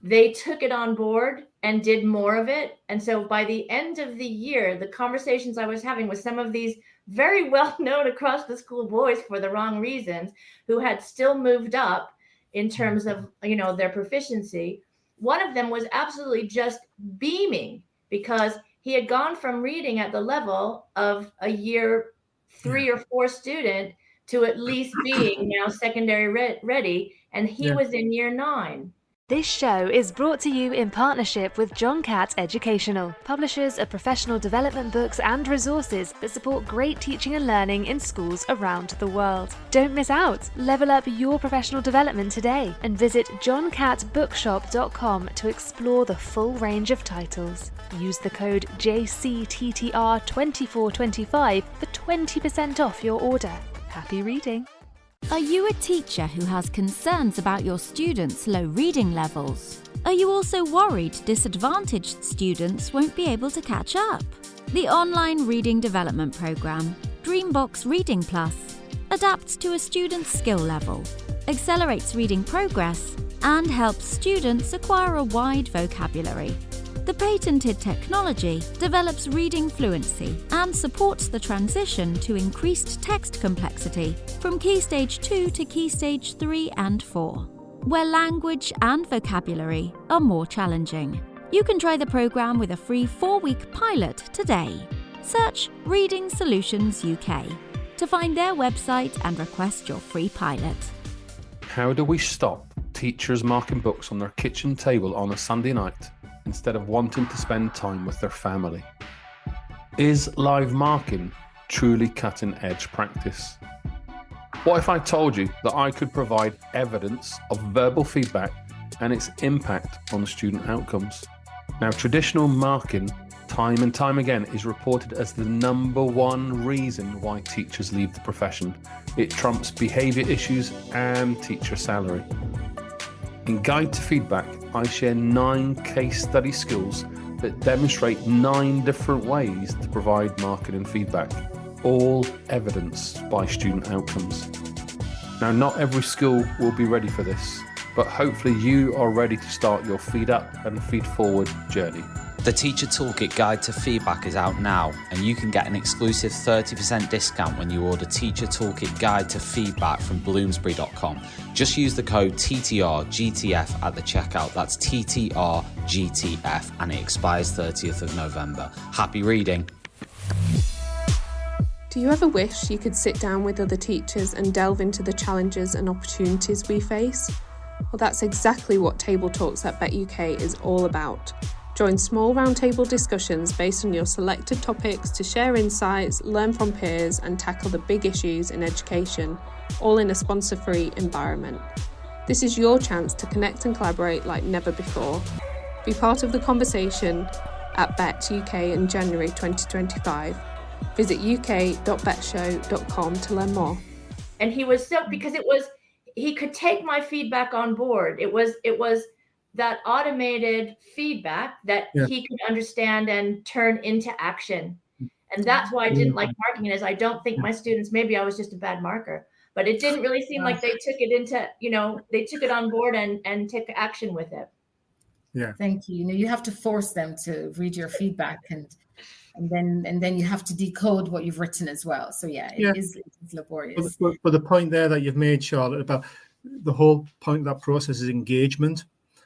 they took it on board and did more of it. And so by the end of the year, the conversations I was having with some of these very well known across the school boys for the wrong reasons, who had still moved up in terms of, their proficiency, one of them was absolutely just beaming because he had gone from reading at the level of a year 3 or 4 student to at least being now secondary ready, and he was in year 9. This show is brought to you in partnership with John Catt Educational, publishers of professional development books and resources that support great teaching and learning in schools around the world. Don't miss out. Level up your professional development today and visit johncattbookshop.com to explore the full range of titles. Use the code JCTTR2425 for 20% off your order. Happy reading. Are you a teacher who has concerns about your students' low reading levels? Are you also worried disadvantaged students won't be able to catch up? The online reading development program, Dreambox Reading Plus, adapts to a student's skill level, accelerates reading progress, and helps students acquire a wide vocabulary. The patented technology develops reading fluency and supports the transition to increased text complexity from Key Stage 2 to Key Stage 3 and 4, where language and vocabulary are more challenging. You can try the program with a free 4-week pilot today. Search Reading Solutions UK to find their website and request your free pilot. How do we stop teachers marking books on their kitchen table on a Sunday night instead of wanting to spend time with their family? Is live marking truly cutting-edge practice? What if I told you that I could provide evidence of verbal feedback and its impact on student outcomes? Now, traditional marking, time and time again, is reported as the #1 reason why teachers leave the profession. It trumps behaviour issues and teacher salary. In Guide to Feedback, I share 9 case study skills that demonstrate 9 different ways to provide marking and feedback, all evidenced by student outcomes. Now, not every school will be ready for this, but hopefully you are ready to start your feed up and feed forward journey. The Teacher Toolkit Guide to Feedback is out now, and you can get an exclusive 30% discount when you order Teacher Toolkit Guide to Feedback from Bloomsbury.com. Just use the code TTRGTF at the checkout. That's TTRGTF, and it expires 30th of November. Happy reading. Do you ever wish you could sit down with other teachers and delve into the challenges and opportunities we face? Well, that's exactly what Table Talks at BetUK is all about. Join small roundtable discussions based on your selected topics to share insights, learn from peers, and tackle the big issues in education, all in a sponsor-free environment. This is your chance to connect and collaborate like never before. Be part of the conversation at BetUK in January 2025. Visit uk.betshow.com to learn more. And he was so, because he could take my feedback on board. It was that automated feedback that he could understand and turn into action. And that's why I didn't like marking it, is I don't think my students, maybe I was just a bad marker, but it didn't really seem like they took it into, they took it on board and took action with it. Yeah. Thank you. You have to force them to read your feedback and then you have to decode what you've written as well. So it is laborious. But the point there that you've made, Charlotte, about the whole point of that process is engagement.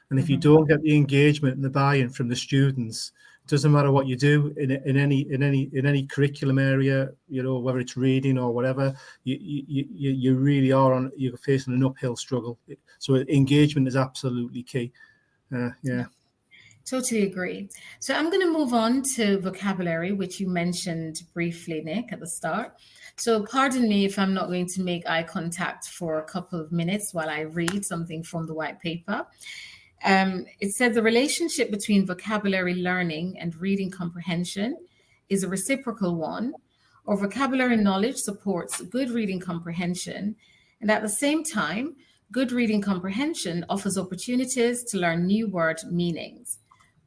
And if you don't get the engagement and the buy-in from the students, it doesn't matter what you do in any curriculum area, whether it's reading or whatever, you really you're facing an uphill struggle. So engagement is absolutely key. Totally agree. So I'm going to move on to vocabulary, which you mentioned briefly, Nick, at the start. So pardon me if I'm not going to make eye contact for a couple of minutes while I read something from the white paper. It said the relationship between vocabulary learning and reading comprehension is a reciprocal one, or vocabulary knowledge supports good reading comprehension. And at the same time, good reading comprehension offers opportunities to learn new word meanings.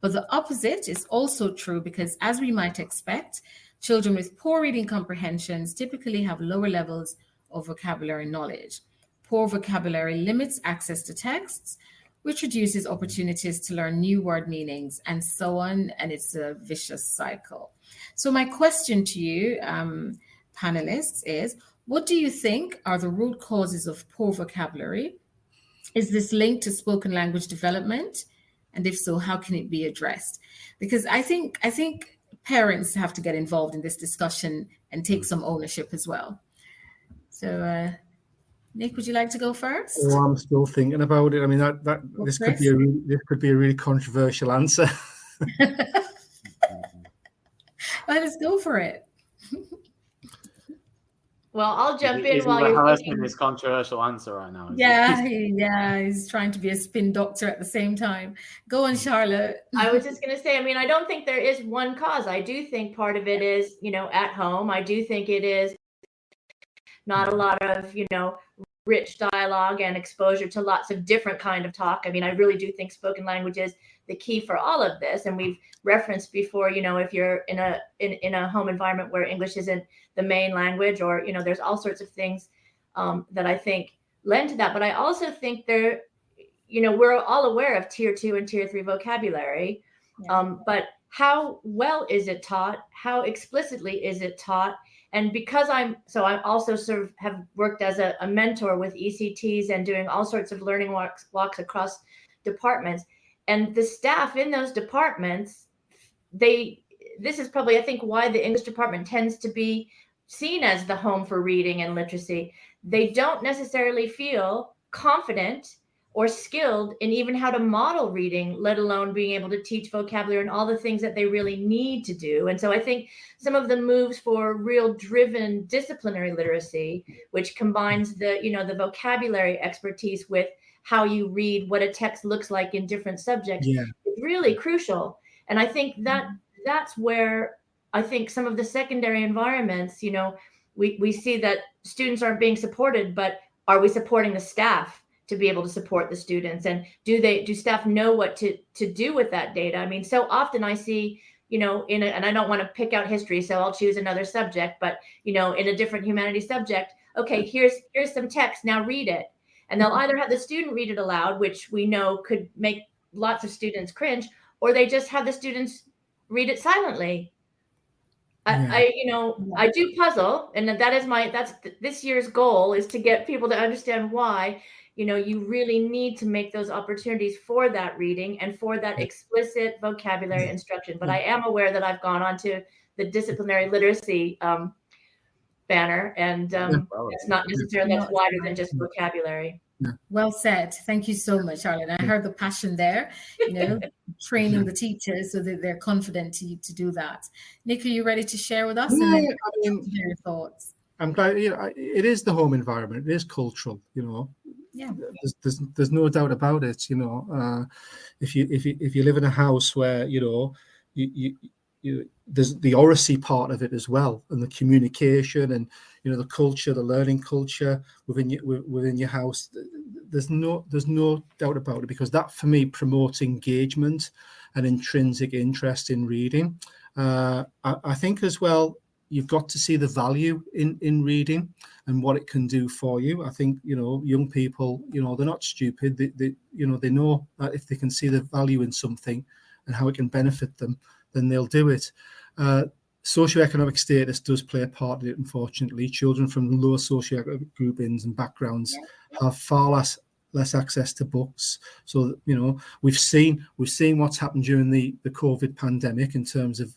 But the opposite is also true, because as we might expect, children with poor reading comprehensions typically have lower levels of vocabulary knowledge. Poor vocabulary limits access to texts, which reduces opportunities to learn new word meanings, and so on, and it's a vicious cycle. So my question to you, panelists, is what do you think are the root causes of poor vocabulary? Is this linked to spoken language development? And if so, how can it be addressed? Because I think parents have to get involved in this discussion and take some ownership as well. So, Nick, would you like to go first? Oh, I'm still thinking about it. I mean, this could be a really controversial answer. Let's go for it. Well, I'll jump in while you're thinking this controversial answer right now. Yeah, he's trying to be a spin doctor at the same time. Go on, Charlotte. I was just going to say, I don't think there is one cause. I do think part of it is, at home. I do think it is not a lot of, rich dialogue and exposure to lots of different kind of talk. I really do think spoken language is the key for all of this. And we've referenced before, if you're in a home environment where English isn't the main language, or, there's all sorts of things that I think lend to that. But I also think we're all aware of tier 2 and tier 3 vocabulary, but how well is it taught? How explicitly is it taught? And because I'm also sort of have worked as a mentor with ECTs and doing all sorts of learning walks across departments, and the staff in those departments, this is probably, I think, why the English department tends to be seen as the home for reading and literacy. They don't necessarily feel confident or skilled in even how to model reading, let alone being able to teach vocabulary and all the things that they really need to do. And so I think some of the moves for real driven disciplinary literacy, which combines the, the vocabulary expertise with how you read, what a text looks like in different subjects, is really crucial. And I think that's where I think some of the secondary environments, we see that students aren't being supported, but are we supporting the staff to be able to support the students? And do staff know what to do with that data? I mean, so often I see, and I don't want to pick out history, so I'll choose another subject, but, in a different humanities subject, okay, here's some text, now read it. And they'll either have the student read it aloud, which we know could make lots of students cringe, or they just have the students read it silently. I do puzzle, and that's this year's goal, is to get people to understand why, you really need to make those opportunities for that reading and for that explicit vocabulary instruction. But I am aware that I've gone onto the disciplinary literacy banner, and it's not necessarily that's wider than just vocabulary. Well said. Thank you so much, Charlotte. I heard the passion there, training the teachers so that they're confident to do that. Nick, are you ready to share with us? Hear your thoughts. I'm glad. It is the home environment. It is cultural. Yeah. There's no doubt about it. If you live in a house where there's the oracy part of it as well, and the communication, and the culture, the learning culture within your house. There's no doubt about it, because that for me promotes engagement and intrinsic interest in reading. I think as well, you've got to see the value in reading and what it can do for you. I think young people, they're not stupid. They know that if they can see the value in something and how it can benefit them, then they'll do it. Socioeconomic status does play a part in it, unfortunately. Children from lower socioeconomic groupings and backgrounds have far less access to books. So, we've seen what's happened during the COVID pandemic in terms of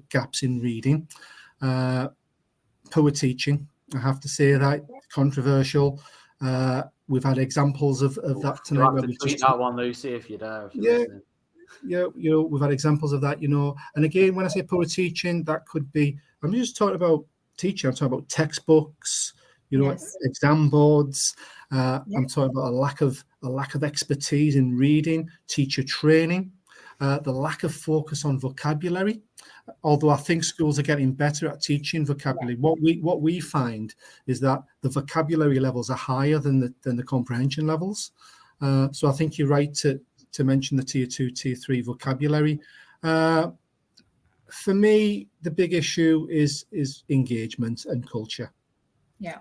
gaps in reading. Poor teaching, I have to say that, controversial. We've had examples of that tonight. You'll have to tweet that one, Lucy, if you dare. We've had examples of that, and again, when I say poor teaching, that could be, I'm just talking about teaching, I'm talking about textbooks, exam boards. I'm talking about a lack of expertise in reading, teacher training, the lack of focus on vocabulary. Although I think schools are getting better at teaching vocabulary, what we find is that the vocabulary levels are higher than the comprehension levels. So I think you're right to mention the tier 2, tier 3 vocabulary. For me, the big issue is engagement and culture. Yeah,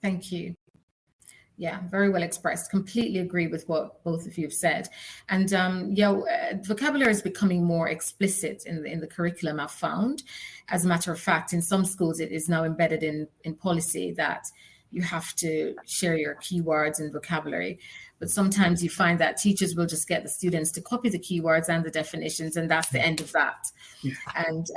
thank you. Yeah, very well expressed. Completely agree with what both of you have said. And vocabulary is becoming more explicit in the curriculum, I've found. As a matter of fact, in some schools, it is now embedded in policy that you have to share your keywords and vocabulary. But sometimes you find that teachers will just get the students to copy the keywords and the definitions, and that's the end of that. Yeah. And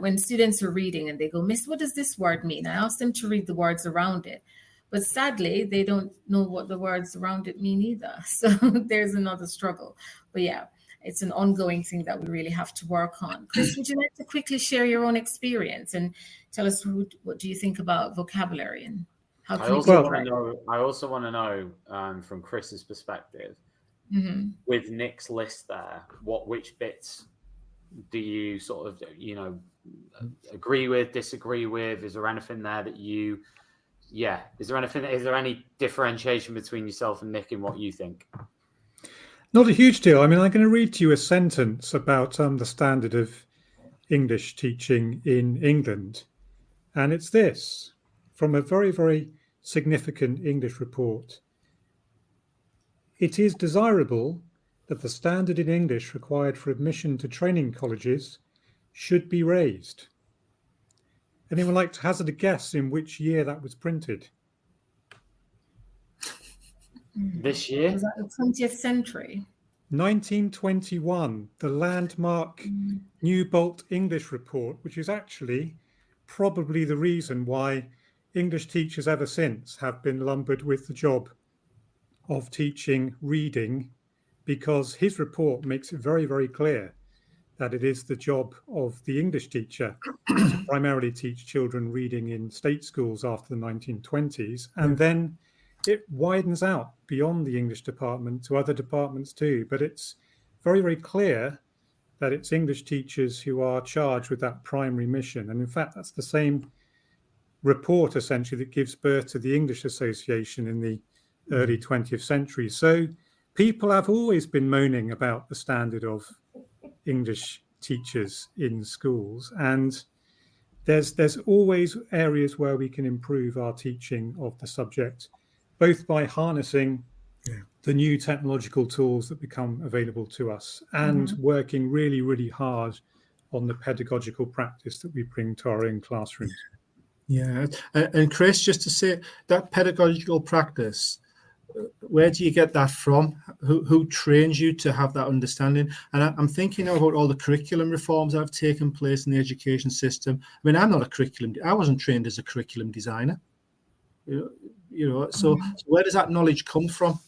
when students are reading and they go, "Miss, what does this word mean?" I ask them to read the words around it. But sadly, they don't know what the words around it mean either. So there's another struggle. But yeah, it's an ongoing thing that we really have to work on. Chris, would you like to quickly share your own experience and tell us what do you think about vocabulary and how can I also want to know from Chris's perspective, with Nick's list there, which bits do you sort of, agree with, disagree with? Is there anything there that you... Yeah. Is there any differentiation between yourself and Nick in what you think? Not a huge deal. I mean, I'm going to read to you a sentence about the standard of English teaching in England. And it's this, from a very, very significant English report. It is desirable that the standard in English required for admission to training colleges should be raised. Anyone like to hazard a guess in which year that was printed? This year? Was that the 20th century? 1921, the landmark Newbolt English report, which is actually probably the reason why English teachers ever since have been lumbered with the job of teaching reading, because his report makes it very, very clear that it is the job of the English teacher to primarily teach children reading in state schools after the 1920s. And then it widens out beyond the English department to other departments too. But it's very, very clear that it's English teachers who are charged with that primary mission. And in fact, that's the same report essentially that gives birth to the English Association in the early 20th century. So people have always been moaning about the standard of English teachers in schools, and there's always areas where we can improve our teaching of the subject, both by harnessing the new technological tools that become available to us and working really, really hard on the pedagogical practice that we bring to our own classrooms. Yeah, and Chris, just to say, that pedagogical practice, where do you get that from? Who trains you to have that understanding? And I'm thinking about all the curriculum reforms that have taken place in the education system. I mean, I wasn't trained as a curriculum designer. So where does that knowledge come from?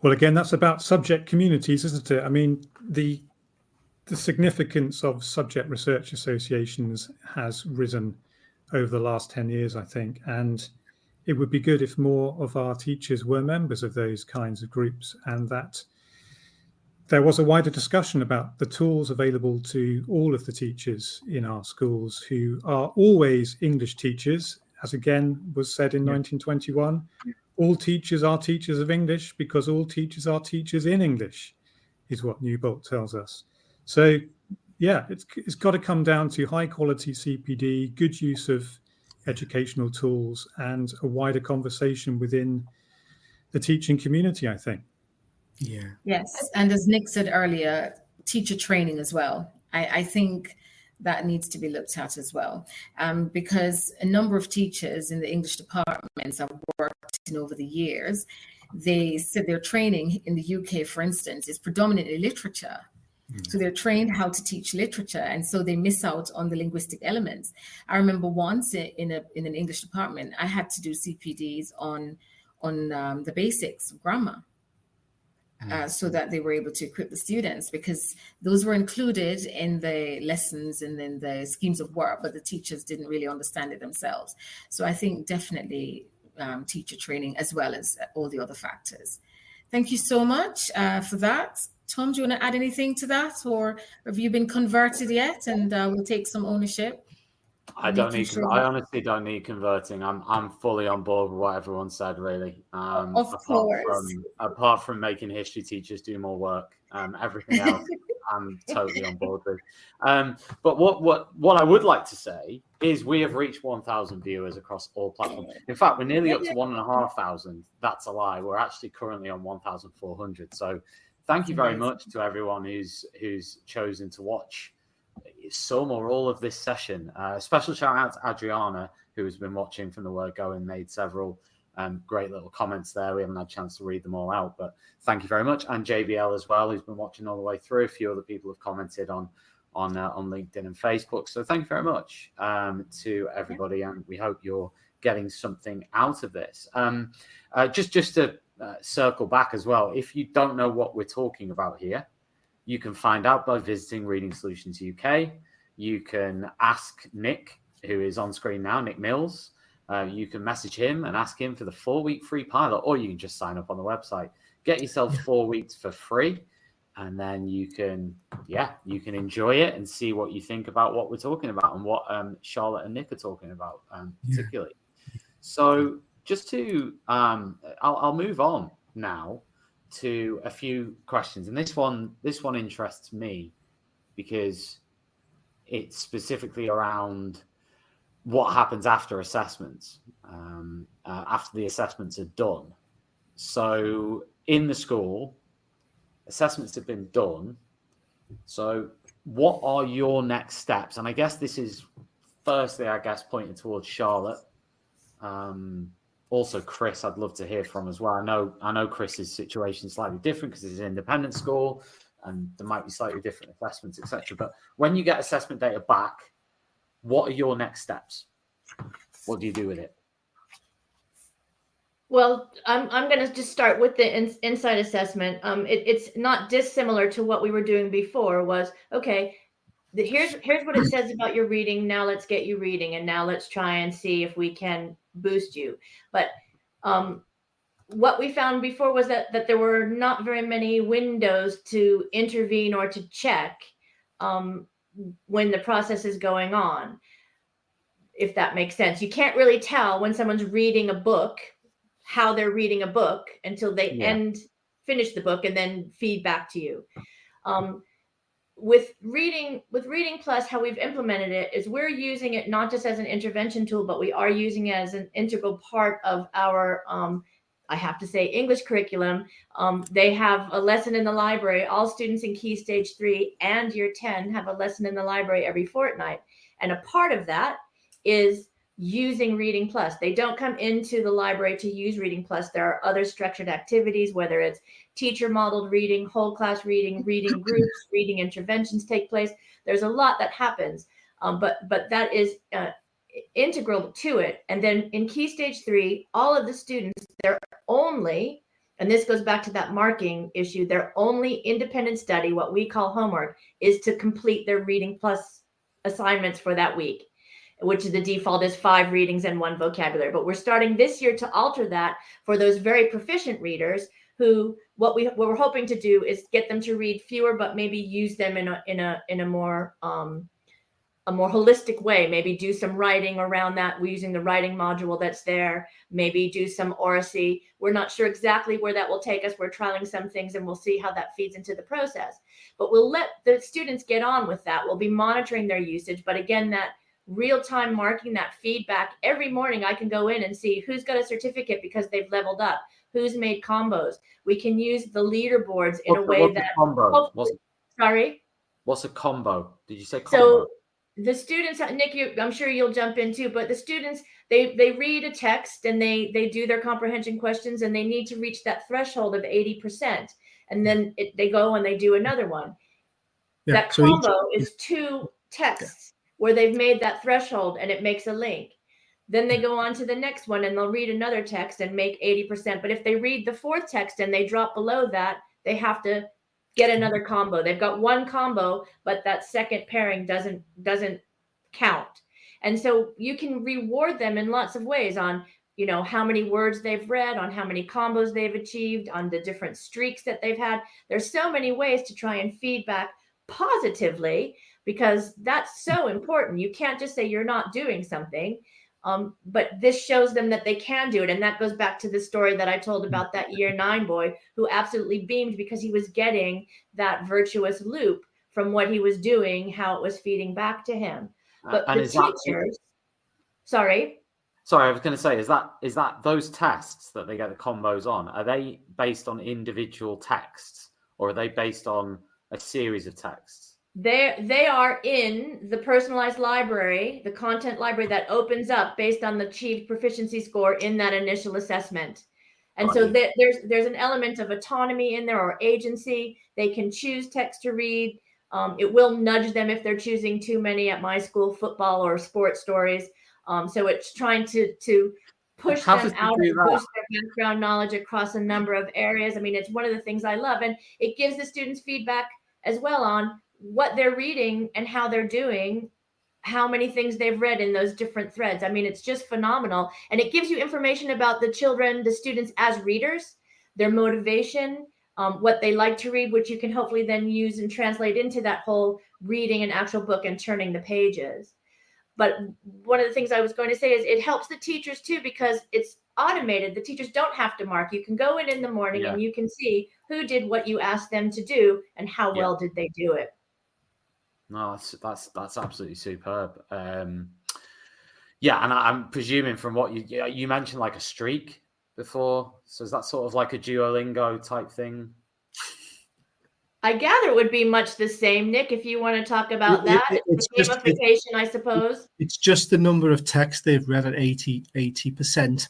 Well, again, that's about subject communities, isn't it? I mean, the significance of subject research associations has risen over the last 10 years, I think, and it would be good if more of our teachers were members of those kinds of groups, and that there was a wider discussion about the tools available to all of the teachers in our schools who are always English teachers, as again was said in 1921. All teachers are teachers of English because all teachers are teachers in English, is what Newbolt tells us. So, yeah, it's got to come down to high quality CPD, good use of educational tools, and a wider conversation within the teaching community, I think. Yeah. Yes. And as Nick said earlier, teacher training as well. I think that needs to be looked at as well, because a number of teachers in the English departments I've worked in over the years, they said their training in the UK, for instance, is predominantly literature. So they're trained how to teach literature, and so they miss out on the linguistic elements. I remember once in an English department, I had to do CPDs on the basics of grammar, so that they were able to equip the students, because those were included in the lessons and in the schemes of work, but the teachers didn't really understand it themselves. So I think definitely teacher training as well as all the other factors. Thank you so much for that. Tom, do you want to add anything to that, or have you been converted yet? And we'll take some ownership. I honestly don't need converting. I'm fully on board with what everyone said, really. Of course. Apart from making history teachers do more work, everything else I'm totally on board with. But what I would like to say is we have reached 1,000 viewers across all platforms. In fact, we're nearly up to 1,500. That's a lie. We're actually currently on 1,400. So thank you very much to everyone who's chosen to watch some or all of this session. Special shout out to Adriana, who has been watching from the word go and made several great little comments there. We haven't had a chance to read them all out, but thank you very much. And JBL as well, who's been watching all the way through. A few other people have commented on LinkedIn and Facebook. So thank you very much to everybody, and we hope you're getting something out of this. Just to circle back as well, if you don't know what we're talking about here, you can find out by visiting Reading Solutions UK. You can ask Nick, who is on screen now, Nick Mills. You can message him and ask him for the 4-week free pilot, or you can just sign up on the website. Get yourself 4 weeks for free, and then you can enjoy it and see what you think about what we're talking about and what Charlotte and Nick are talking about particularly. So just to, I'll move on now to a few questions, and this one interests me because it's specifically around what happens after assessments, after the assessments are done. So in the school, assessments have been done. So what are your next steps? And I guess this is firstly, pointing towards Charlotte. also Chris, I'd love to hear from as well. I know Chris's situation is slightly different because it's an independent school and there might be slightly different assessments, etc. But when you get assessment data back, what are your next steps? What do you do with it? Well, I'm going to just start with the insight assessment. It's not dissimilar to what we were doing before. Was okay. Here's what it says about your reading. Now let's get you reading, and now let's try and see if we can boost you. But what we found before was that there were not very many windows to intervene or to check when the process is going on, if that makes sense. You can't really tell when someone's reading a book how they're reading a book until they finish the book and then feed back to you. With Reading Plus, how we've implemented it is we're using it not just as an intervention tool, but we are using it as an integral part of our, I have to say, English curriculum. They have a lesson in the library. All students in Key Stage 3 and Year 10 have a lesson in the library every fortnight. And a part of that is using Reading Plus. They don't come into the library to use Reading Plus. There are other structured activities, whether it's teacher modeled reading, whole class reading, reading groups, reading interventions take place. There's a lot that happens, but that is integral to it. And then in Key Stage 3, all of the students, they're only, and this goes back to that marking issue, their only independent study, what we call homework, is to complete their Reading Plus assignments for that week, which the default is 5 readings and 1 vocabulary. But we're starting this year to alter that for those very proficient readers who what we're hoping to do is get them to read fewer, but maybe use them in a more holistic way. Maybe do some writing around that. We're using the writing module that's there. Maybe do some oracy. We're not sure exactly where that will take us. We're trialing some things and we'll see how that feeds into the process. But we'll let the students get on with that. We'll be monitoring their usage. But again, that real-time marking, that feedback, every morning I can go in and see who's got a certificate because they've leveled up, who's made combos. We can use the leaderboards in a way that What's a combo? Did you say combo? So the students, Nick, I'm sure you'll jump in too, but the students, they read a text and they do their comprehension questions and they need to reach that threshold of 80%. And then they go and they do another one. Yeah, that combo is 2 texts where they've made that threshold and it makes a link. Then they go on to the next one and they'll read another text and make 80%. But if they read the 4th text and they drop below that, they have to get another combo. They've got 1 combo, but that second pairing doesn't count. And so you can reward them in lots of ways on, how many words they've read, on how many combos they've achieved, on the different streaks that they've had. There's so many ways to try and feedback positively, because that's so important. You can't just say you're not doing something, but this shows them that they can do it. And that goes back to the story that I told about that Year 9 boy who absolutely beamed because he was getting that virtuous loop from what he was doing, how it was feeding back to him. But the teachers, sorry, I was going to say, is that those tests that they get the combos on, are they based on individual texts or are they based on a series of texts? They are in the personalized library, the content library that opens up based on the achieved proficiency score in that initial assessment. And so there's an element of autonomy in there, or agency. They can choose text to read. It will nudge them if they're choosing too many at my school, football or sports stories. So it's trying to push them out and push their background knowledge across a number of areas. I mean, it's one of the things I love. And it gives the students feedback as well on what they're reading and how they're doing, how many things they've read in those different threads. I mean, it's just phenomenal. And it gives you information about the children, the students as readers, their motivation, what they like to read, which you can hopefully then use and translate into that whole reading an actual book and turning the pages. But one of the things I was going to say is it helps the teachers too, because it's automated. The teachers don't have to mark. You can go in the morning and you can see who did what you asked them to do and how well did they do it. No, that's absolutely superb. And I'm presuming from what you mentioned, like a streak before. So is that sort of like a Duolingo type thing? I gather it would be much the same, Nick, if you want to talk about that. It's gamification, I suppose. It's just the number of texts they've read at 80%.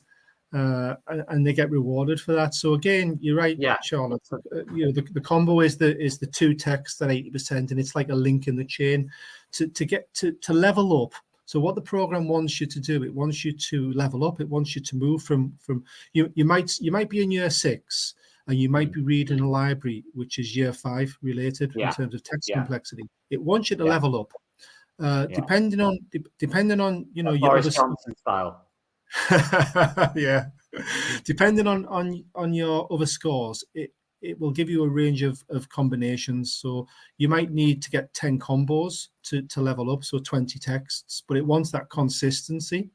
and they get rewarded for that. So again, you're right, Charlotte. The combo is the 2 texts at 80%, and it's like a link in the chain to get to level up. So what the program wants you to do, it wants you to level up. It wants you to move from you might be in year 6 and you might be reading a library which is year 5 related in terms of text complexity. It wants you to level up, depending on your Boris Johnson style. Depending on your other scores, it will give you a range of combinations. So you might need to get 10 combos to level up, so 20 texts, but it wants that consistency.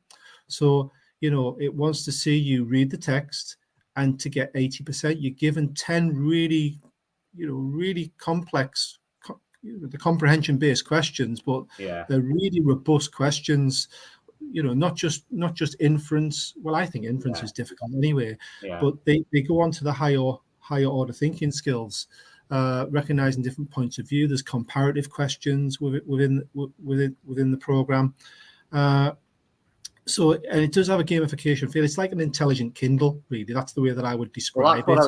So, it wants to see you read the text, and to get 80%, you're given 10 really, really complex, the comprehension-based questions, but they're really robust questions. Not just inference. Well, I think inference is difficult anyway, but they go on to the higher order thinking skills, recognizing different points of view. There's comparative questions within the program. So, and it does have a gamification feel. It's like an intelligent Kindle, really. That's the way that I would describe it.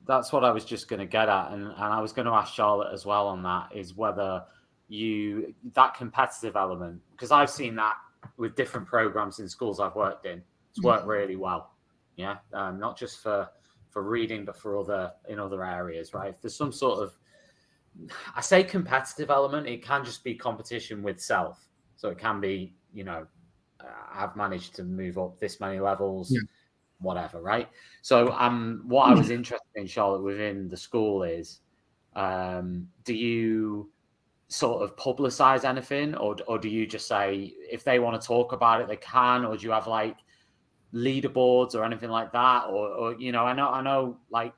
That's what I was just going to get at, and I was going to ask Charlotte as well on that, is whether that competitive element, because I've seen that with different programs in schools I've worked in. It's worked really well. Not just for reading, but for other areas, right? If there's some sort of, I say competitive element, it can just be competition with self. So it can be, I've managed to move up this many levels, whatever, right? So what I was interested in, Charlotte, within the school is, do you sort of publicize anything, or do you just say if they want to talk about it they can, or do you have like leaderboards or anything like that, or I know like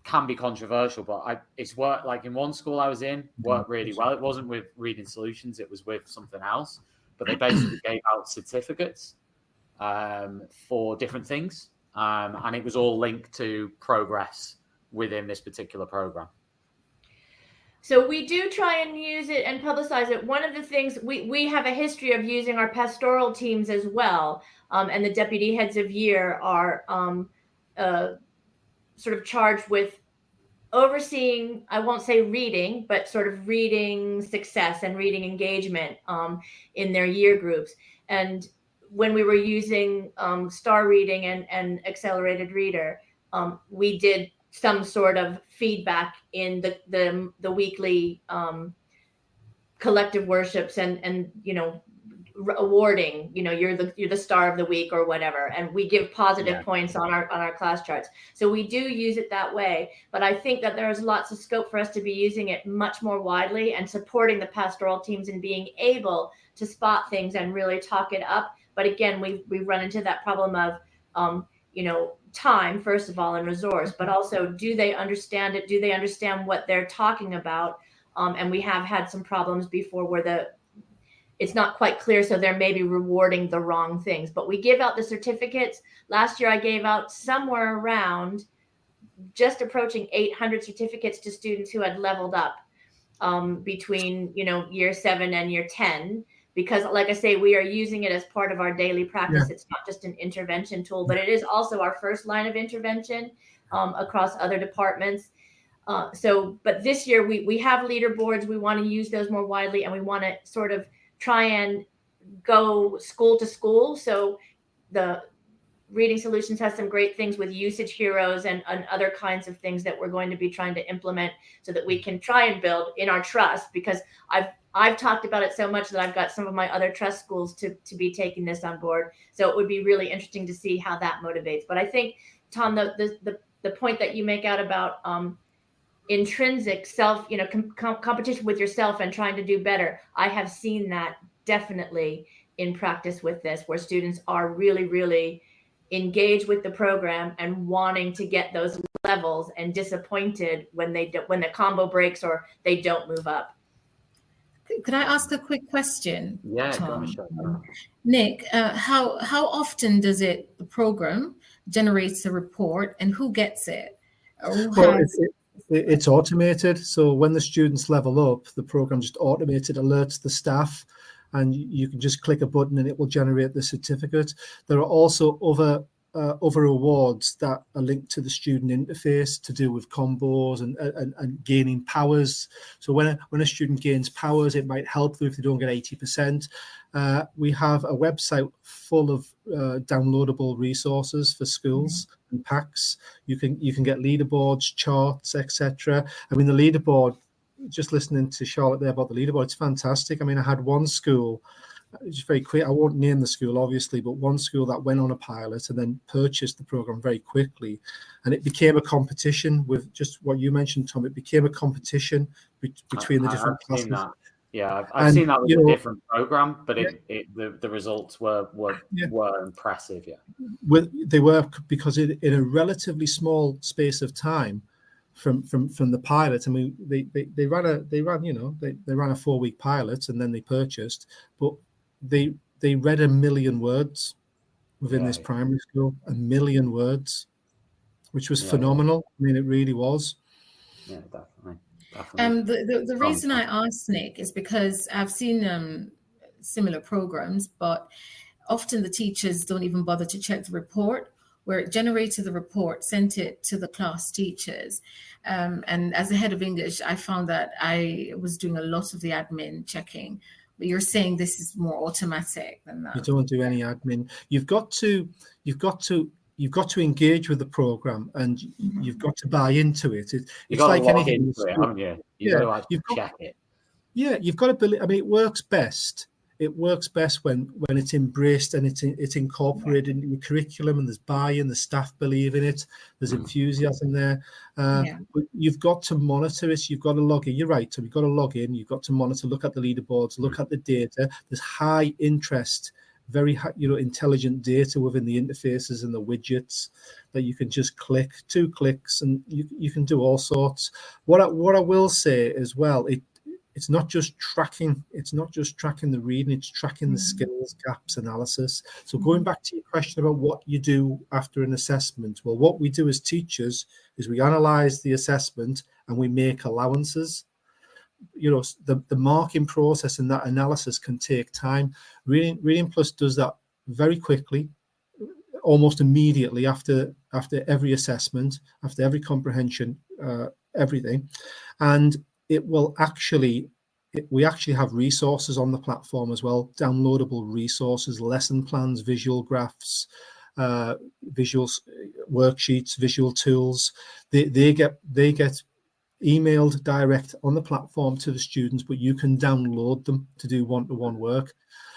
can be controversial, but it's worked. Like in one school I was in, worked really well. It wasn't with Reading Solutions, it was with something else, but they basically gave out certificates for different things, and it was all linked to progress within this particular program. So we do try and use it and publicize it. One of the things, we have a history of using our pastoral teams as well, and the deputy heads of year are sort of charged with overseeing, I won't say reading, but sort of reading success and reading engagement in their year groups. And when we were using Star Reading and Accelerated Reader, we did some sort of feedback in the weekly collective worships and awarding, you're the star of the week or whatever, and we give positive points on our class charts. So we do use it that way, but I think that there's lots of scope for us to be using it much more widely and supporting the pastoral teams and being able to spot things and really talk it up. But again, we run into that problem of time, first of all, and resource, but also, do they understand it? Do they understand what they're talking about? And we have had some problems before where it's not quite clear, so they're maybe rewarding the wrong things. But we give out the certificates. Last year, I gave out somewhere around just approaching 800 certificates to students who had leveled up between year 7 and year 10. Because like I say, we are using it as part of our daily practice. It's not just an intervention tool, but it is also our first line of intervention across other departments. But this year we have leaderboards. We want to use those more widely, and we want to sort of try and go school to school. So the Reading Solutions has some great things with usage heroes and other kinds of things that we're going to be trying to implement so that we can try and build in our trust, because I've talked about it so much that I've got some of my other trust schools to be taking this on board. So it would be really interesting to see how that motivates. But I think, Tom, the point that you make out about intrinsic self, competition with yourself and trying to do better, I have seen that definitely in practice with this, where students are really, really engaged with the program and wanting to get those levels, and disappointed when the combo breaks or they don't move up. Could I ask a quick question? Yeah, Tom? Nick, how often does the program generates a report, and who gets it? It's automated. So when the students level up, the program just automated alerts the staff, and you can just click a button and it will generate the certificate. There are also other other awards that are linked to the student interface to do with combos and gaining powers. So when a student gains powers, it might help them if they don't get 80%. We have a website full of downloadable resources for schools and packs. You can get leaderboards, charts, etc. I mean, the leaderboard, just listening to Charlotte there about the leaderboard, it's fantastic. I mean, I had one school, just very quick, I won't name the school obviously, but one school that went on a pilot and then purchased the program very quickly, and it became a competition with just what you mentioned, Tom. It became a competition between the different classes. Seen that. Yeah, I've seen that with a different program, but the results were impressive. Yeah, they were, because in a relatively small space of time from the pilot. I mean, they ran a 4-week pilot and then they purchased, but they read 1 million words within this primary school, 1 million words, which was phenomenal. I mean, it really was. Yeah, definitely. The reason I asked, Nick, is because I've seen similar programs, but often the teachers don't even bother to check the report, where it generated the report, sent it to the class teachers. And as a head of English, I found that I was doing a lot of the admin checking. But you're saying this is more automatic than that. You don't do any admin. You've got to engage with the program, and you've got to buy into it. It's like anything into it, haven't you? You've got to check it. Yeah, you've got to believe. I mean, it works best when it's embraced and it's incorporated into your curriculum, and there's buy-in, the staff believe in it, there's enthusiasm there. But you've got to monitor it. You've got to log in. You're right. So you've got to log in. You've got to monitor, look at the leaderboards, look at the data. There's high interest, very intelligent data within the interfaces and the widgets that you can just click, 2 clicks, and you can do all sorts. What I will say as well, it's not just tracking the reading, it's tracking the skills gaps analysis. So going back to your question about what you do after an assessment, well, what we do as teachers is we analyze the assessment and we make allowances. The marking process and that analysis can take time. Reading Plus does that very quickly, almost immediately after every assessment, after every comprehension, everything. And we actually have resources on the platform as well, downloadable resources, lesson plans, visual graphs, visual worksheets, visual tools. They get emailed direct on the platform to the students, but you can download them to do one-to-one work.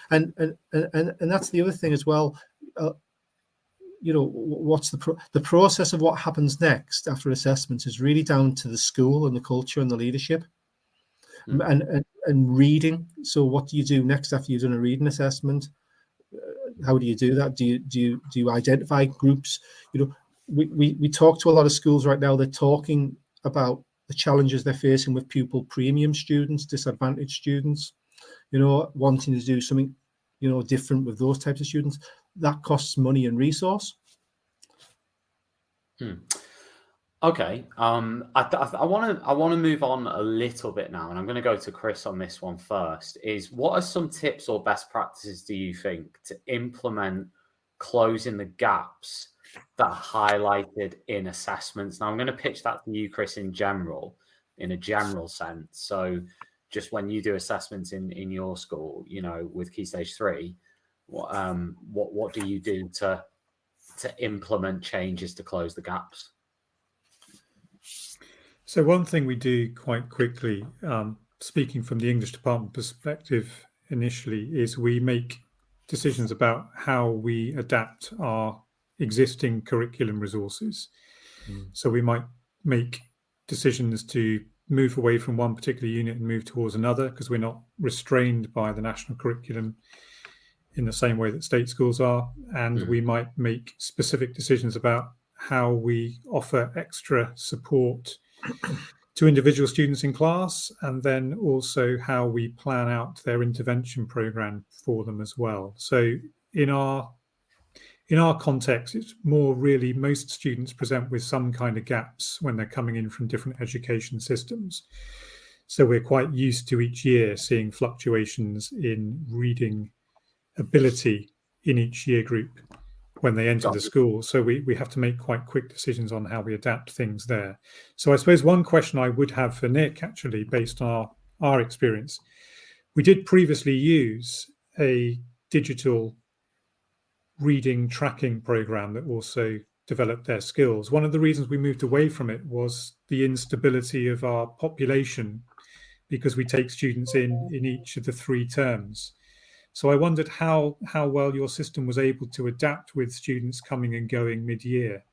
And that's the other thing as well. What's the process of what happens next after assessments is really down to the school and the culture and the leadership. And reading. So what do you do next after you've done a reading assessment? How do you do that? Do you identify groups? We talk to a lot of schools right now. They're talking about the challenges they're facing with pupil premium students, disadvantaged students, wanting to do something, different with those types of students. That costs money and resource. Okay. I want to move on a little bit now, and I'm going to go to Chris on this one first. What are some tips or best practices do you think to implement closing the gaps that are highlighted in assessments? Now I'm going to pitch that to you, Chris, in a general sense. So just when you do assessments in your school, with Key Stage 3, what do you do to implement changes to close the gaps? So one thing we do quite quickly, speaking from the English department perspective initially, is we make decisions about how we adapt our existing curriculum resources. So we might make decisions to move away from one particular unit and move towards another, because we're not restrained by the national curriculum in the same way that state schools are. And we might make specific decisions about how we offer extra support to individual students in class, and then also how we plan out their intervention program for them as well. So in our context, it's more really most students present with some kind of gaps when they're coming in from different education systems. So we're quite used to each year seeing fluctuations in reading ability in each year group. when they enter the school. So we have to make quite quick decisions on how we adapt things there. So I suppose one question I would have for Nick, actually, based on our experience, we did previously use a digital reading tracking program that also developed their skills. One of the reasons we moved away from it was the instability of our population, because we take students in each of the 3 terms. So I wondered how well your system was able to adapt with students coming and going mid-year.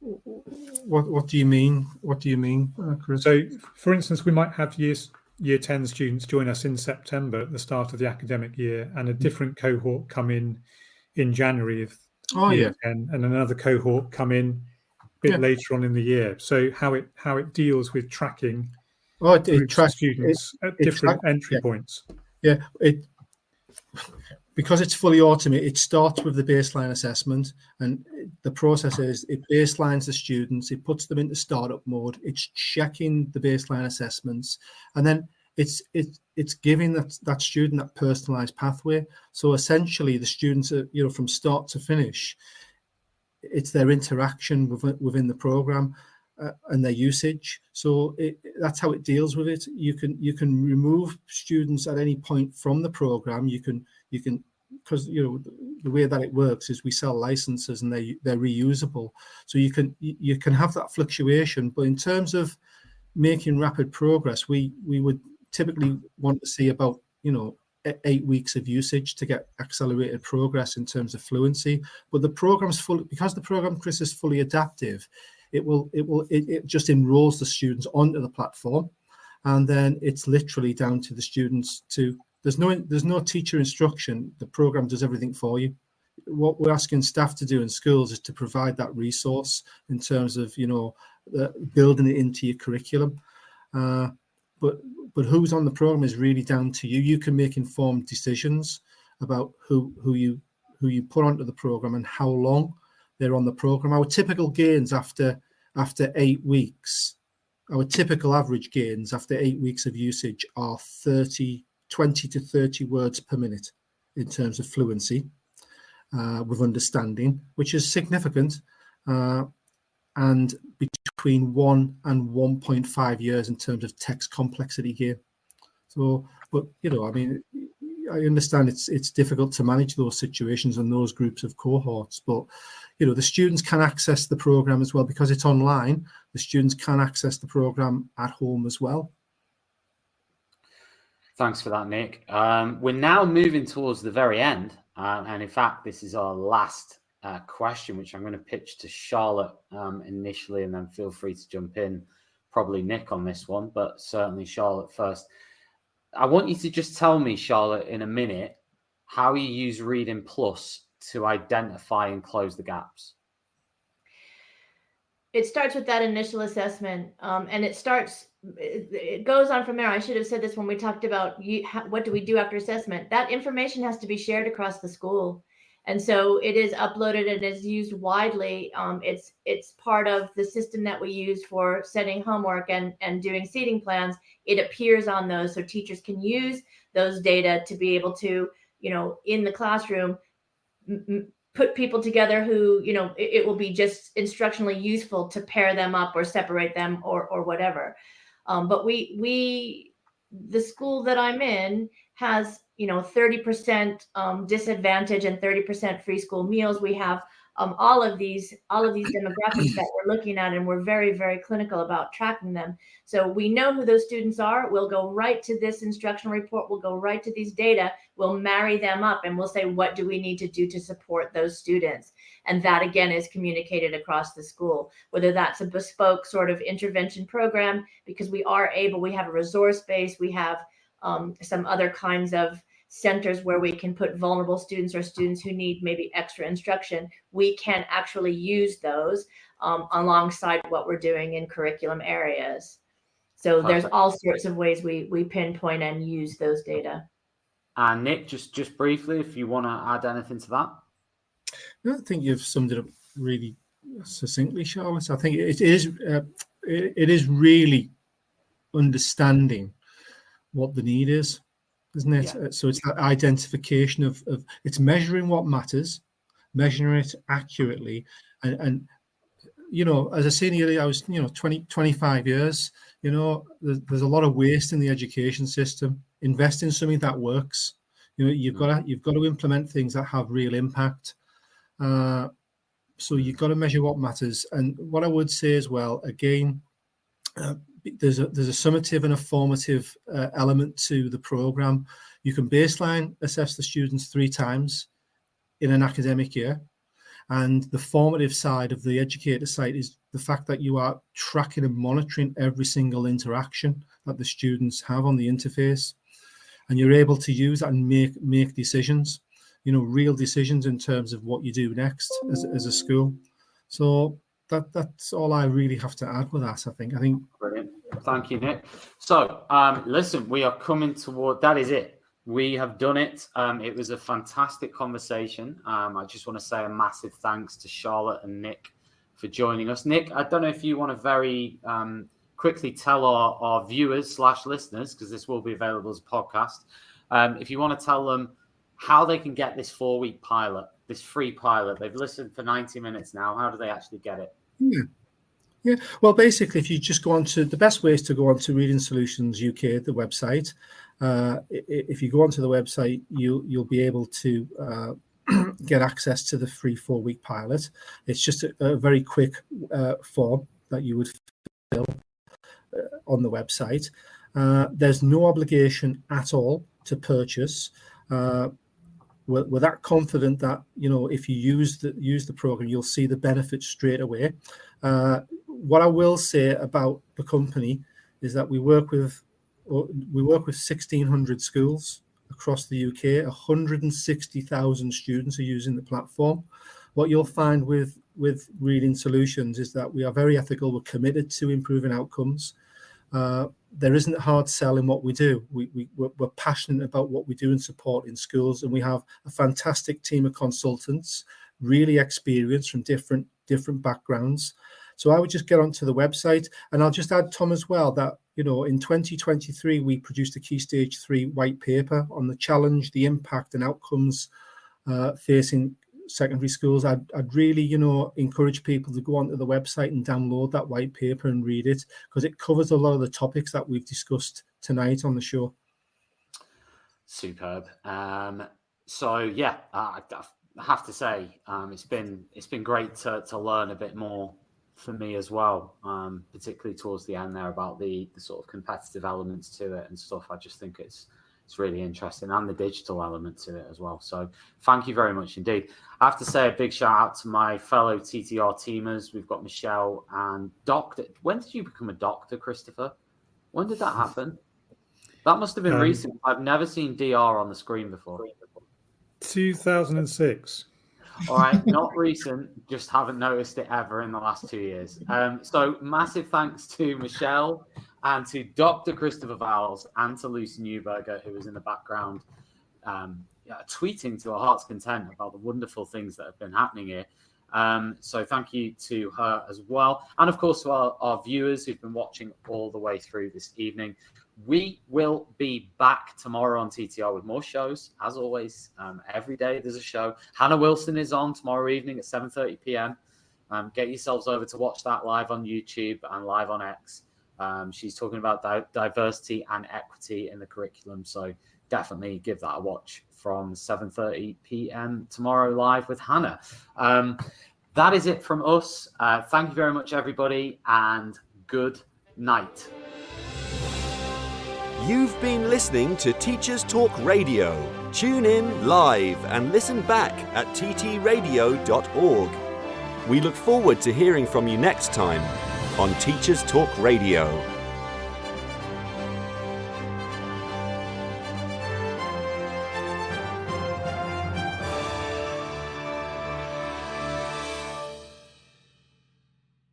What do you mean? What do you mean, Chris? So, for instance, we might have year 10 students join us in September at the start of the academic year, and a different cohort come in January of year 10, and another cohort come in a bit later on in the year. So how it deals with tracking it tracks students at different entry points. Yeah, because it's fully automated, it starts with the baseline assessment, and the process is it baselines the students, it puts them into startup mode, it's checking the baseline assessments, and then it's giving that student that personalized pathway. So essentially, the students are, from start to finish, it's their interaction within the program and their usage. So that's how it deals with it. You can remove students at any point from the program. You can because the way that it works is we sell licenses and they're reusable. So you can have that fluctuation. But in terms of making rapid progress, we would typically want to see about 8 weeks of usage to get accelerated progress in terms of fluency. But the program's because the program, Chris, is fully adaptive. It just enrolls the students onto the platform, and then it's literally down to the students to. There's no teacher instruction. The program does everything for you. What we're asking staff to do in schools is to provide that resource in terms of building it into your curriculum. But who's on the program is really down to you. You can make informed decisions about who you put onto the program and how long they're on the program. Our typical gains after 8 weeks, our typical average gains after 8 weeks of usage are 20 to 30 words per minute in terms of fluency with understanding, which is significant, and between 1 and 1.5 years in terms of text complexity gain. So, but I understand it's difficult to manage those situations and those groups of cohorts, but the students can access the program as well because it's online. The students can access the program at home as well. Thanks for that, Nick. We're now moving towards the very end. And in fact, this is our last question, which I'm going to pitch to Charlotte initially, and then feel free to jump in, probably Nick on this one, but certainly Charlotte first. I want you to just tell me, Charlotte, in a minute, how you use Reading Plus to identify and close the gaps. It starts with that initial assessment, and it goes on from there. I should have said this when we talked about what do we do after assessment. That information has to be shared across the school, and so it is uploaded and is used widely. It's part of the system that we use for setting homework and doing seating plans. It appears on those, so teachers can use those data to be able to, in the classroom, put people together who, it will be just instructionally useful to pair them up or separate them or whatever. But the school that I'm in has, 30% disadvantage and 30% free school meals. We have all of these demographics that we're looking at, and we're very, very clinical about tracking them. So we know who those students are. We'll go right to this instructional report. We'll go right to these data. We'll marry them up, and we'll say, what do we need to do to support those students? And that, again, is communicated across the school, whether that's a bespoke sort of intervention program, because we have a resource base. We have some other kinds of centers where we can put vulnerable students or students who need maybe extra instruction. We can actually use those alongside what we're doing in curriculum areas. So there's all sorts of ways we pinpoint and use those data. And Nick, just briefly, if you want to add anything to that. No, I think you've summed it up really succinctly, Charlotte. I think it is really understanding what the need is, isn't it? Yeah. So it's that identification of it's measuring what matters, measuring it accurately, and as a senior, I was 25 years. There's a lot of waste in the education system. Invest in something that works. You've got to implement things that have real impact. So you've got to measure what matters. And what I would say as well, again, there's a summative and a formative element to the program. You can baseline assess the students 3 times in an academic year. And the formative side of the educator site is the fact that you are tracking and monitoring every single interaction that the students have on the interface. And you're able to use that and make decisions, real decisions in terms of what you do next as a school. So that's all I really have to add with that, I think. Brilliant. Thank you, Nick. So, listen, we are coming toward, that is it. We have done it. It was a fantastic conversation. I just want to say a massive thanks to Charlotte and Nick for joining us. Nick, I don't know if you want to very quickly tell our viewers / listeners, because this will be available as a podcast, if you want to tell them how they can get this 4-week pilot, this free pilot. They've listened for 90 minutes now. How do they actually get it? Yeah. Well, basically, if you just go on to, the best way is to go on to Reading Solutions UK, the website. If you go onto the website, you'll be able to get access to the free 4-week pilot. It's just a very quick form that you would fill on the website. There's no obligation at all to purchase. We're that confident that if you use the program, you'll see the benefits straight away. What I will say about the company is that we work with 1,600 schools across the UK. 160,000 students are using the platform. What you'll find with Reading Solutions is that we are very ethical. We're committed to improving outcomes. There isn't a hard sell in what we do. We're passionate about what we do and support in schools, and we have a fantastic team of consultants, really experienced from different backgrounds. So I would just get onto the website, and I'll just add, Tom, as well, that in 2023 we produced a Key Stage 3 white paper on the challenge, the impact, and outcomes facing secondary schools. I'd really, encourage people to go onto the website and download that white paper and read it, because it covers a lot of the topics that we've discussed tonight on the show. Superb. So yeah, I have to say, it's been great to learn a bit more for me as well, particularly towards the end there about the sort of competitive elements to it and stuff. I just think it's really interesting, and the digital element to it as well. So thank you very much indeed. I have to say a big shout out to my fellow TTR teamers. We've got Michelle and Doctor. When did you become a doctor, Christopher? When did that happen? That must have been recent. I've never seen DR on the screen before. 2006. All right, not recent, just haven't noticed it ever in the last 2 years. So massive thanks to Michelle and to Dr. Christopher Vowles and to Lucy Newberger, who was in the background tweeting to her heart's content about the wonderful things that have been happening here. So thank you to her as well. And of course, to our viewers who've been watching all the way through this evening. We will be back tomorrow on TTR with more shows. As always, every day there's a show. Hannah Wilson is on tomorrow evening at 7:30 p.m. Get yourselves over to watch that live on YouTube and live on X. She's talking about diversity and equity in the curriculum. So definitely give that a watch from 7:30 p.m. tomorrow live with Hannah. That is it from us. Thank you very much, everybody, and good night. You've been listening to Teachers Talk Radio. Tune in live and listen back at ttradio.org. We look forward to hearing from you next time on Teachers Talk Radio.